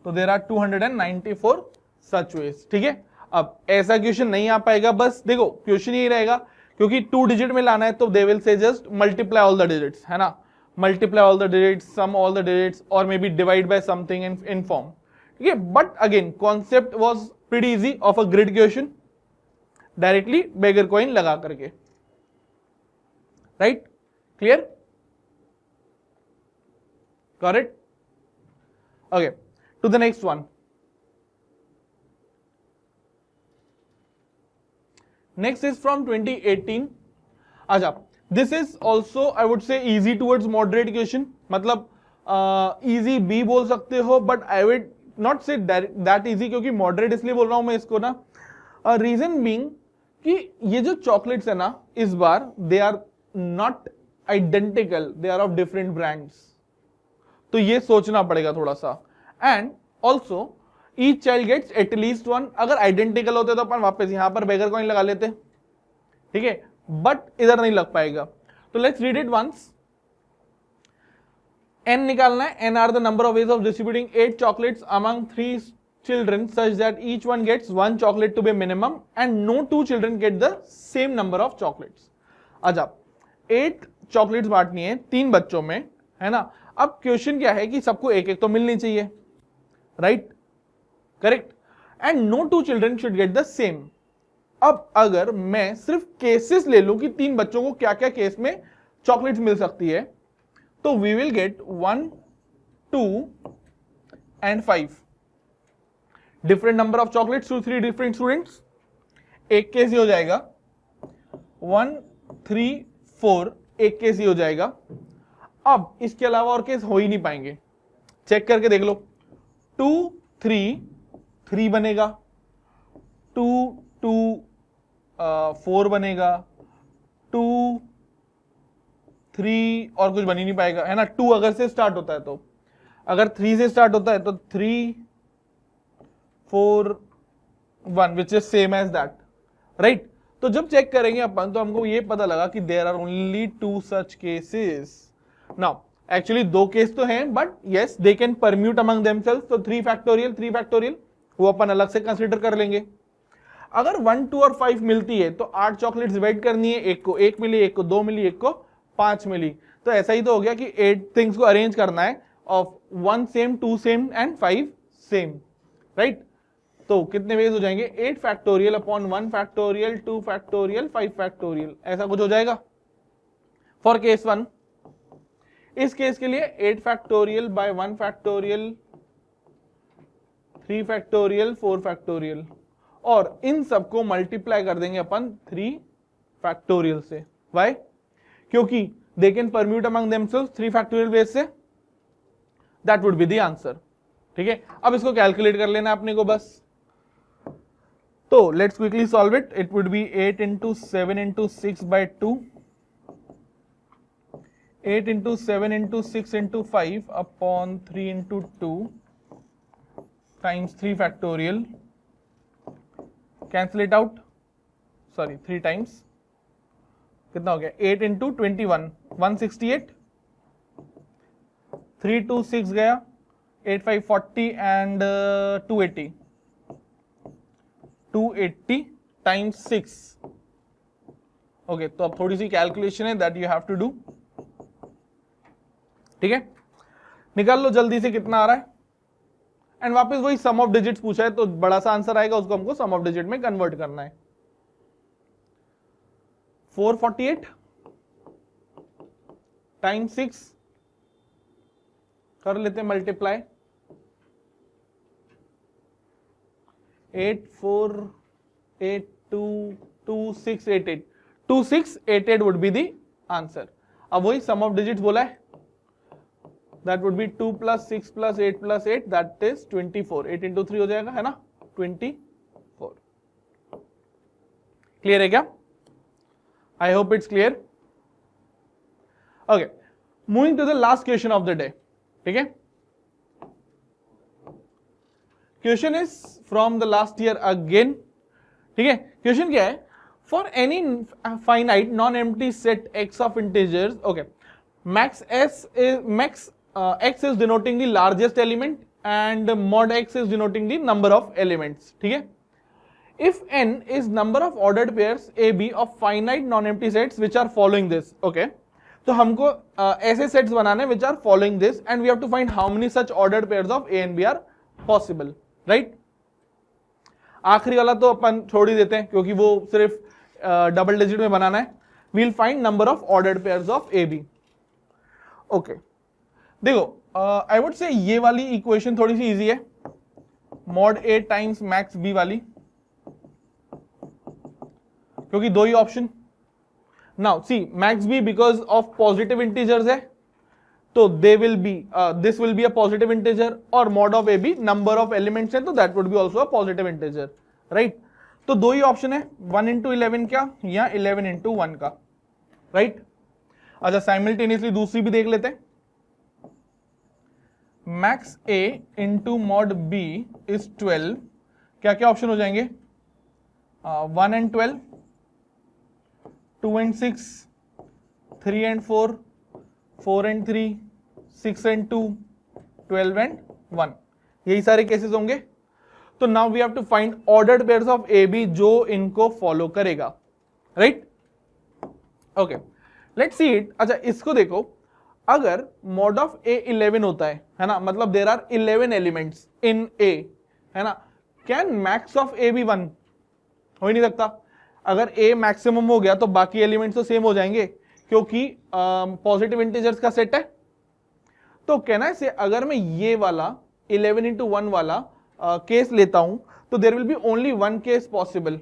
A: तो there are 294 such ways, ठीक है। अब ऐसा क्वेश्चन नहीं आ पाएगा, बस देखो क्वेश्चन यही रहेगा, क्योंकि 2 डिजिट में लाना है तो they will say just multiply all the digits, है ना, multiply all the digits, sum all the digits, or maybe divide by something in form, ठीक है। But again concept was pretty easy of a grid question, directly beggar coin लगा करके, right, clear, correct. Okay, to the next one. Next is from 2018। अच्छा, this is also I would say easy towards moderate question, मतलब easy भी बोल सकते हो, but I would not say that easy, क्योंकि moderate इसलिए बोल रहा हूं मैं इसको ना, रीजन बीइंग कि ये जो चॉकलेट्स है ना, इस बार they are not identical, they are of different brands, तो ये सोचना पड़ेगा थोड़ा सा। And also each child gets at least 1, अगर आइडेंटिकल होते तो अपन वापस यहां पर बेगर कॉइन लगा लेते, ठीक है, बट इधर नहीं लग पाएगा। तो let's read it once. n निकालना है, n are the number of ways of distributing 8 chocolates among 3 children such that each one gets 1 chocolate to be minimum and no 2 children get the same number of chocolates। अच्छा, 8 chocolates बांटनी है 3 बच्चों में, है ना। अब question क्या है कि सबको एक एक तो मिलनी चाहिए, right, correct, and no 2 children should get the same. अब अगर मैं सिर्फ केसेस ले लूं कि 3 बच्चों को क्या क्या केस में चॉकलेट्स मिल सकती है, तो we will get 1, 2 and 5 different number of chocolates to 3 different students. एक केस ही हो जाएगा, 1, 3, 4 एक केस ही हो जाएगा। अब इसके अलावा और केस हो ही नहीं पाएंगे, चेक करके देख लो, 2, 3, 3 बनेगा, 2, 2, 4 बनेगा, 2, 3 और कुछ बन ही नहीं पाएगा, है ना। 2 अगर से स्टार्ट होता है तो, अगर 3 से स्टार्ट होता है तो 3, 4, 1 which is same as that, right. तो जब चेक करेंगे अपन तो हमको ये पता लगा कि there are only 2 such cases. Now actually 2 case तो हैं, but yes they can permute among themselves, तो 3 फैक्टोरियल वो अपन अलग से कंसीडर कर लेंगे। अगर 1, 2 और 5 मिलती है तो 8 चॉकलेट्स डिवाइड करनी है, एक को 1 मिली, एक को 2 मिली, एक को 5 मिली, तो ऐसा ही तो हो गया कि 8 थिंग्स को अरेंज करना है of 1 same, 2 same and 5 same, right. तो कितने वेज हो जाएंगे, 8 factorial upon 1 factorial, 2 factorial, 5 factorial, ऐसा कुछ हो जाएगा फॉर केस 1। इस केस के लिए 8 factorial by 1 factorial, 3 factorial, 4 factorial, और इन सबको मल्टीप्लाई कर देंगे अपन 3 फैक्टोरियल से। वाई? क्योंकि they can permute among themselves 3 factorial base से, that would be the answer. ठीक है, अब इसको कैलकुलेट कर लेना अपने को बस। तो let's quickly solve it. It would B 8 into 7 into 6 by 2, 8 into 7 into 6 into 5 upon 3 into 2 times 3 factorial, cancel it out, sorry 3 times, कितना हो गया 8 into 21, 168, 3 to 6 गया 8 5 40 and 280, 280 times 6। ओके, तो अब थोड़ी सी कैलकुलेशन है that you have to do. ठीक है, निकाल लो जल्दी से कितना आ रहा है, एंड वापस वही सम ऑफ डिजिट्स पूछा है तो बड़ा सा आंसर आएगा, उसको हमको सम ऑफ डिजिट में कन्वर्ट करना है। 448 टाइम्स 6 कर लेते multiply, 84822688, 2688 would be the answer। अब वही सम ऑफ डिजिट्स बोला है, that would be 2 plus 6 plus 8 plus 8, that is 24। 8 into 3 हो जाएगा, है ना, 24। क्लियर है क्या? I hope it's clear. Okay, moving to the last question of the day. ठीक है, question is from the last year again. ठीक है, क्वेश्चन क्या है, for any finite non empty set X of integers, okay, max x is denoting the largest element and mod x is denoting the number of elements। ठीक है, if n is number of ordered pairs a b of finite non-empty sets which are following this, okay, तो हमको ऐसे sets बनाने which are following this and we have to find how many such ordered pairs of a and b are possible, right? आखिरी वाला तो अपन छोड़ ही देते हैं क्योंकि वो सिर्फ डबल डिजिट में बनाना है। we'll find number of ordered pairs of a b। Okay, देखो आई वुड से ये वाली इक्वेशन थोड़ी सी इजी है, mod A times max B वाली, क्योंकि दो ही option. Now see max B because of positive integers है तो they will be this will be a positive integer, और mod of A B number of elements है तो that would be also a positive integer, right? तो दो ही option है, 1 into 11 का या 11 into 1 का, राइट? अच्छा, साइमल्टेनियसली दूसरी भी देख लेते हैं। Max A into mod B is 12, क्या क्या ऑप्शन हो जाएंगे, 1 and 12, 2 and 6, 3 and 4, 4 and 3, 6 and 2, 12 and 1, यही सारे केसेस होंगे। तो now we have to find ordered pairs of A B जो इनको फॉलो करेगा, right? Okay, let's see it. अच्छा, इसको देखो, अगर मॉड ऑफ ए 11 होता है ना, मतलब there are 11 elements in A, है ना, can max of A B 1? हो ही नहीं सकता। अगर ए मैक्सिमम हो गया तो बाकी एलिमेंट्स तो सेम हो जाएंगे क्योंकि पॉजिटिव इंटीजर्स का सेट है। तो कहना है से अगर मैं ये वाला 11 into 1 वाला केस लेता हूं तो there will be only one case possible,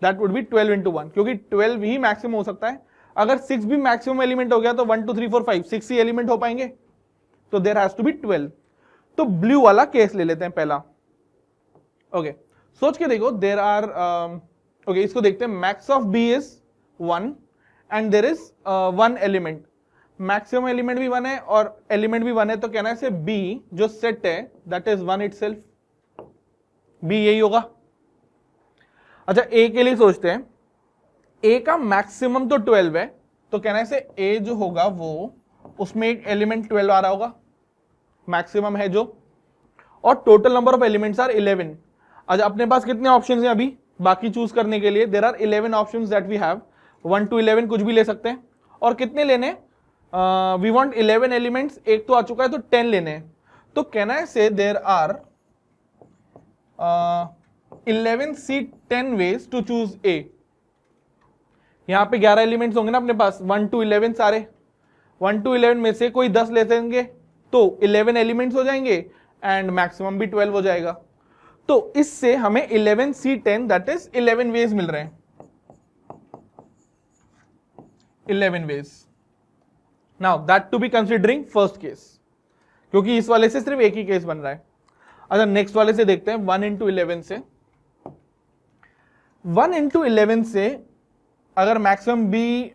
A: that would be 12 into 1, क्योंकि 12 ही मैक्सिमम हो सकता है। अगर 6 भी मैक्सिमम एलिमेंट हो गया तो 1 2 3 4 5 6 ही एलिमेंट हो पाएंगे, तो देयर हैज टू बी 12। तो ब्लू वाला केस ले लेते हैं पहला। ओके, सोच के देखो, देयर आर ओके, इसको देखते हैं। Max of B is 1 and there is 1 element, maximum element भी 1 है और एलिमेंट भी 1 है, तो कहना है से बी जो सेट है दैट इज 1 इटसेल्फ, बी यही होगा। अच्छा, ए के लिए सोचते हैं, ए का मैक्सिमम तो 12 है, तो कहना है से ए जो होगा वो उसमें एक एलिमेंट 12 आ रहा होगा, मैक्सिमम है जो, और total number of elements are 11। अच्छा, अपने पास कितने ऑप्शंस हैं अभी बाकी चूज करने के लिए? There are 11 options that we have, 1 to 11 कुछ भी ले सकते हैं। और कितने लेने? वी वांट 11 एलिमेंट्स, एक तो आ चुका है तो 10 लेने हैं। तो कहना है से there are 11 C 10 ways to choose A। यहां पे 11 एलिमेंट्स होंगे ना अपने पास, 1 to 11 सारे, 1 to 11 में से कोई 10 लेते हैं तो 11 एलिमेंट्स हो जाएंगे एंड मैक्सिमम भी 12 हो जाएगा। तो इससे हमें 11C10 दैट इज 11 वेज मिल रहे हैं, 11 ways. Now that to be considering first case, क्योंकि इस वाले से सिर्फ एक ही केस बन रहा है। अच्छा नेक्स्ट वाले से देखते हैं 1 into 11 से। 1 into 11 से अगर मैक्सिमम बी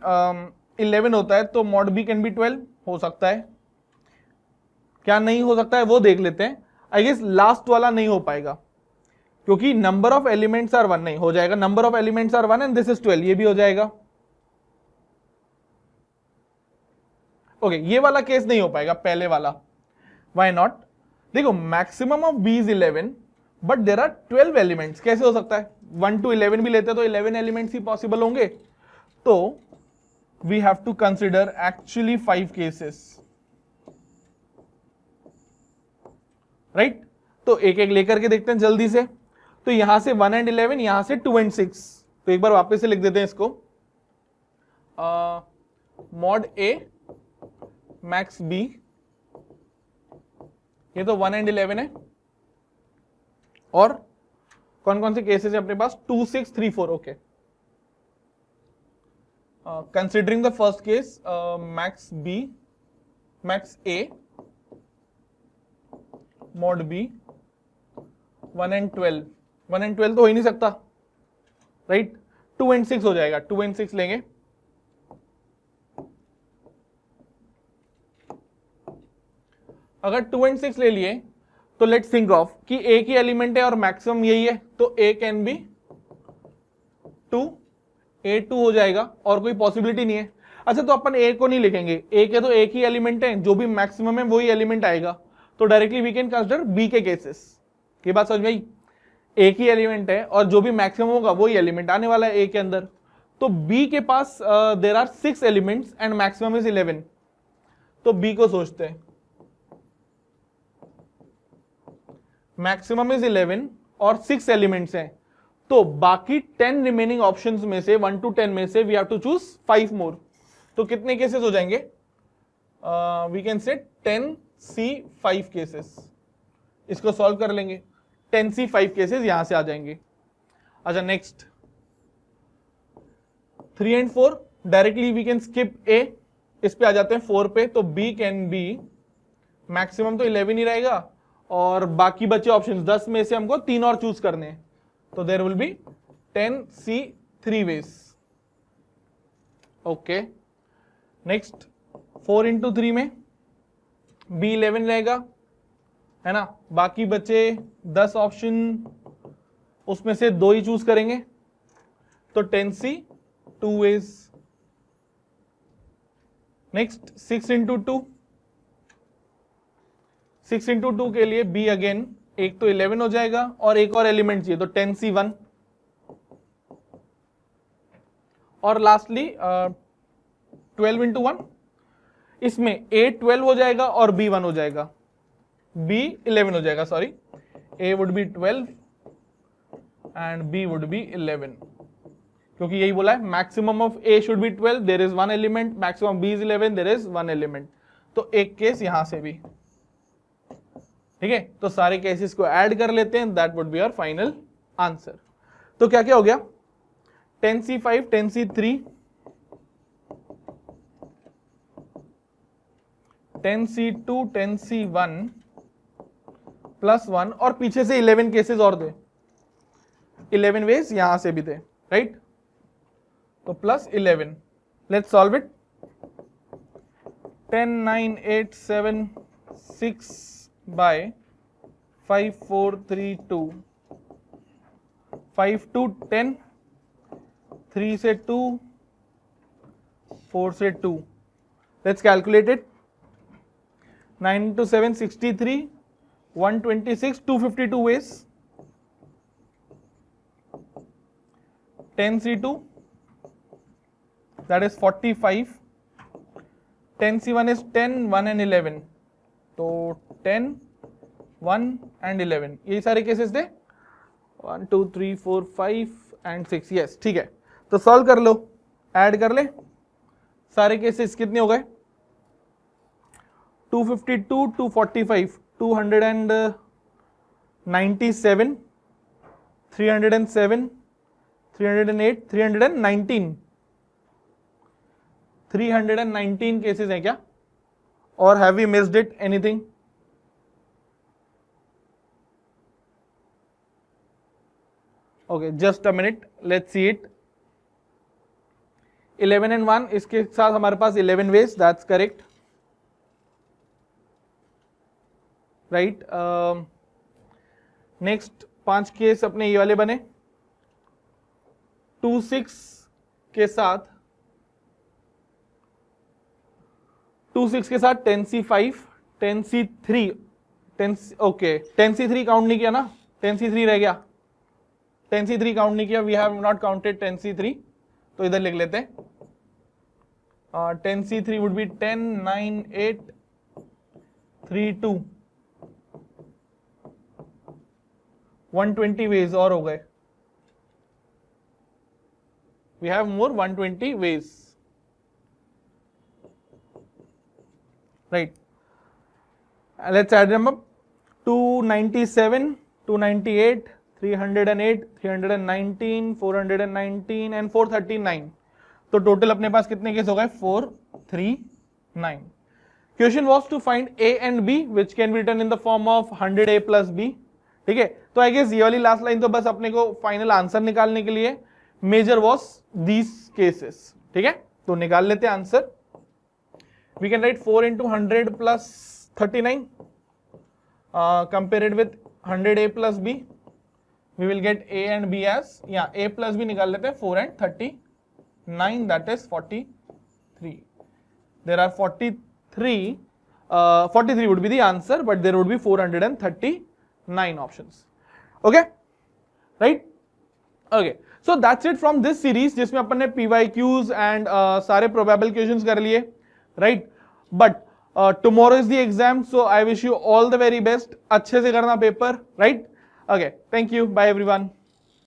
A: 11 होता है तो मॉड बी कैन बी 12 हो सकता है, क्या नहीं हो सकता है वो देख लेते हैं। आई गेस लास्ट वाला नहीं हो पाएगा क्योंकि नंबर ऑफ एलिमेंट्स आर 1 नहीं हो जाएगा, number of elements are 1 and this is 12, ये भी हो जाएगा। ओके ये वाला केस नहीं हो पाएगा पहले वाला, व्हाई नॉट? देखो maximum of B is 11 but there are 12 elements, कैसे हो सकता है? 1 to 11 भी लेते तो 11 एलिमेंट्स ही पॉसिबल होंगे। तो we have to consider actually 5 cases, right? तो एक एक लेकर के देखते हैं जल्दी से। तो यहां से 1 and 11, यहां से 2 and 6। तो एक बार वापस से लिख देते हैं इसको, मॉड ए मैक्स बी, ये तो 1 and 11 है। और कौन कौन से केसेस है अपने पास? 2, 6, 3, 4। Okay considering the first case max B max A mod B 1 and 12, 1 and 12 तो हो ही नहीं सकता, राइट? 2 and 6 हो जाएगा, 2 and 6 लेंगे। अगर 2 and 6 ले लिए तो लेट्स थिंक ऑफ कि एक ही एलिमेंट है और मैक्सिमम यही है, तो ए कैन बी 2, A2 हो जाएगा और कोई पॉसिबिलिटी नहीं है। अच्छा तो अपन ए को नहीं लिखेंगे, ए के तो एक ही एलिमेंट है, जो भी मैक्सिमम है वही एलिमेंट आएगा, तो directly we can consider B के केसेस। ये बात समझ में आई? एक ही एलिमेंट है और जो भी मैक्सिमम होगा वही एलिमेंट आने वाला है ए के अंदर। तो बी के पास there are 6 elements and maximum is 11, तो बी को सोचते हैं। मैक्सिमम इज 11 और 6 एलिमेंट्स हैं, तो बाकी 10 रिमेनिंग ऑप्शंस में से 1 to 10 में से वी हैव टू चूज 5 मोर। तो कितने केसेस हो जाएंगे? वी कैन से 10C5 केसेस। इसको सॉल्व कर लेंगे, 10C5 केसेस यहां से आ जाएंगे। अच्छा next 3 and 4 directly we can skip A, इस पे आ जाते हैं 4 पे। तो बी कैन बी मैक्सिमम तो 11 ही रहेगा और बाकी बचे ऑप्शंस 10 में से हमको 3 और चूज करने हैं, तो there will be 10C3 ways. Okay next 4 into 3 में बी 11 रहेगा, है ना? बाकी बचे 10 ऑप्शन, उसमें से 2 ही चूज करेंगे, तो 10C2 veg. Next 6 into 2, 6 into 2 के लिए बी अगेन एक तो 11 हो जाएगा और एक और एलिमेंट चाहिए, तो 10C1। और लास्टली 12 into 1, इसमें A 12 हो जाएगा और B 1 हो जाएगा, B 11 हो जाएगा, sorry. A would be 12 and B would be 11, क्योंकि यही बोला है maximum of A should be 12, there is 1 element, maximum B is 11, there is 1 element. तो एक केस यहां से भी, ठीक है? तो सारे केसेस को ऐड कर लेते हैं, that would be our final answer. तो क्या क्या हो गया? 10C5, 10C3, 10C2, 10C1 plus 1 और पीछे से 11 केसेस और थे, 11 वेज यहां से भी थे, राइट? तो plus 11। Let's solve it. 10, 9, 8, 7, 6 by 5, 4, 3, 2, 5 to 10, 3 से 2, 4 से 2। Let's calculate it. 9 into 7, 63, 126, 252 ways. 10C2, that is 45. 10C1 is 10, 1 and 11. तो 10, 1 and 11 ये सारे केसेस थे, 1, 2, 3, 4, 5 and 6। यस ठीक है, तो सॉल्व कर लो, ऐड कर ले सारे केसेस। कितने हो गए? 252, 245, 297, 307, 308, 319, 319 केसेस हैं क्या? और have we missed it anything? Okay, just a minute, let's see it. 11 and 1, इसके साथ हमारे पास 11 ways, that's correct, right. Next 5 case अपने ये वाले बने. 26 के साथ 10C5, 10C3, 10C3 काउंट नहीं किया ना, 10C3 रह गया, 10C3 काउंट नहीं किया, we have not counted 10C3, तो इधर लिख लेते हैं. 10C3 वुड बी 10, 9, 8, 3, 2, 120 वेज और हो गए. We have more 120 ways, right. Let's add them up. 297, 298, 308, 319, 419 and 439. तो टोटल अपने पास कितने केस हो गए? 439. Question was to find A and B which can be written in the form of 100A plus B. ठीक है, तो आई गेस ये वाली लास्ट लाइन तो बस अपने को फाइनल आंसर निकालने के लिए. Major was these cases. ठीक है, तो निकाल लेते हैं answer. We can write 4 into 100 plus 39 compared with 100A plus B. We will get A and B as, yeah, A plus B निकाल लेते हैं. 4 and 39, that is 43. There are 43. 43 would be the answer, but there would be 439 options. Okay, right? Okay, so that's it from this series, जिसमें अपन ने PYQs and सारे probable questions कर लिए, right? But tomorrow is the exam, so I wish you all the very best. अच्छे से करना paper, right? Okay, thank you. Bye everyone.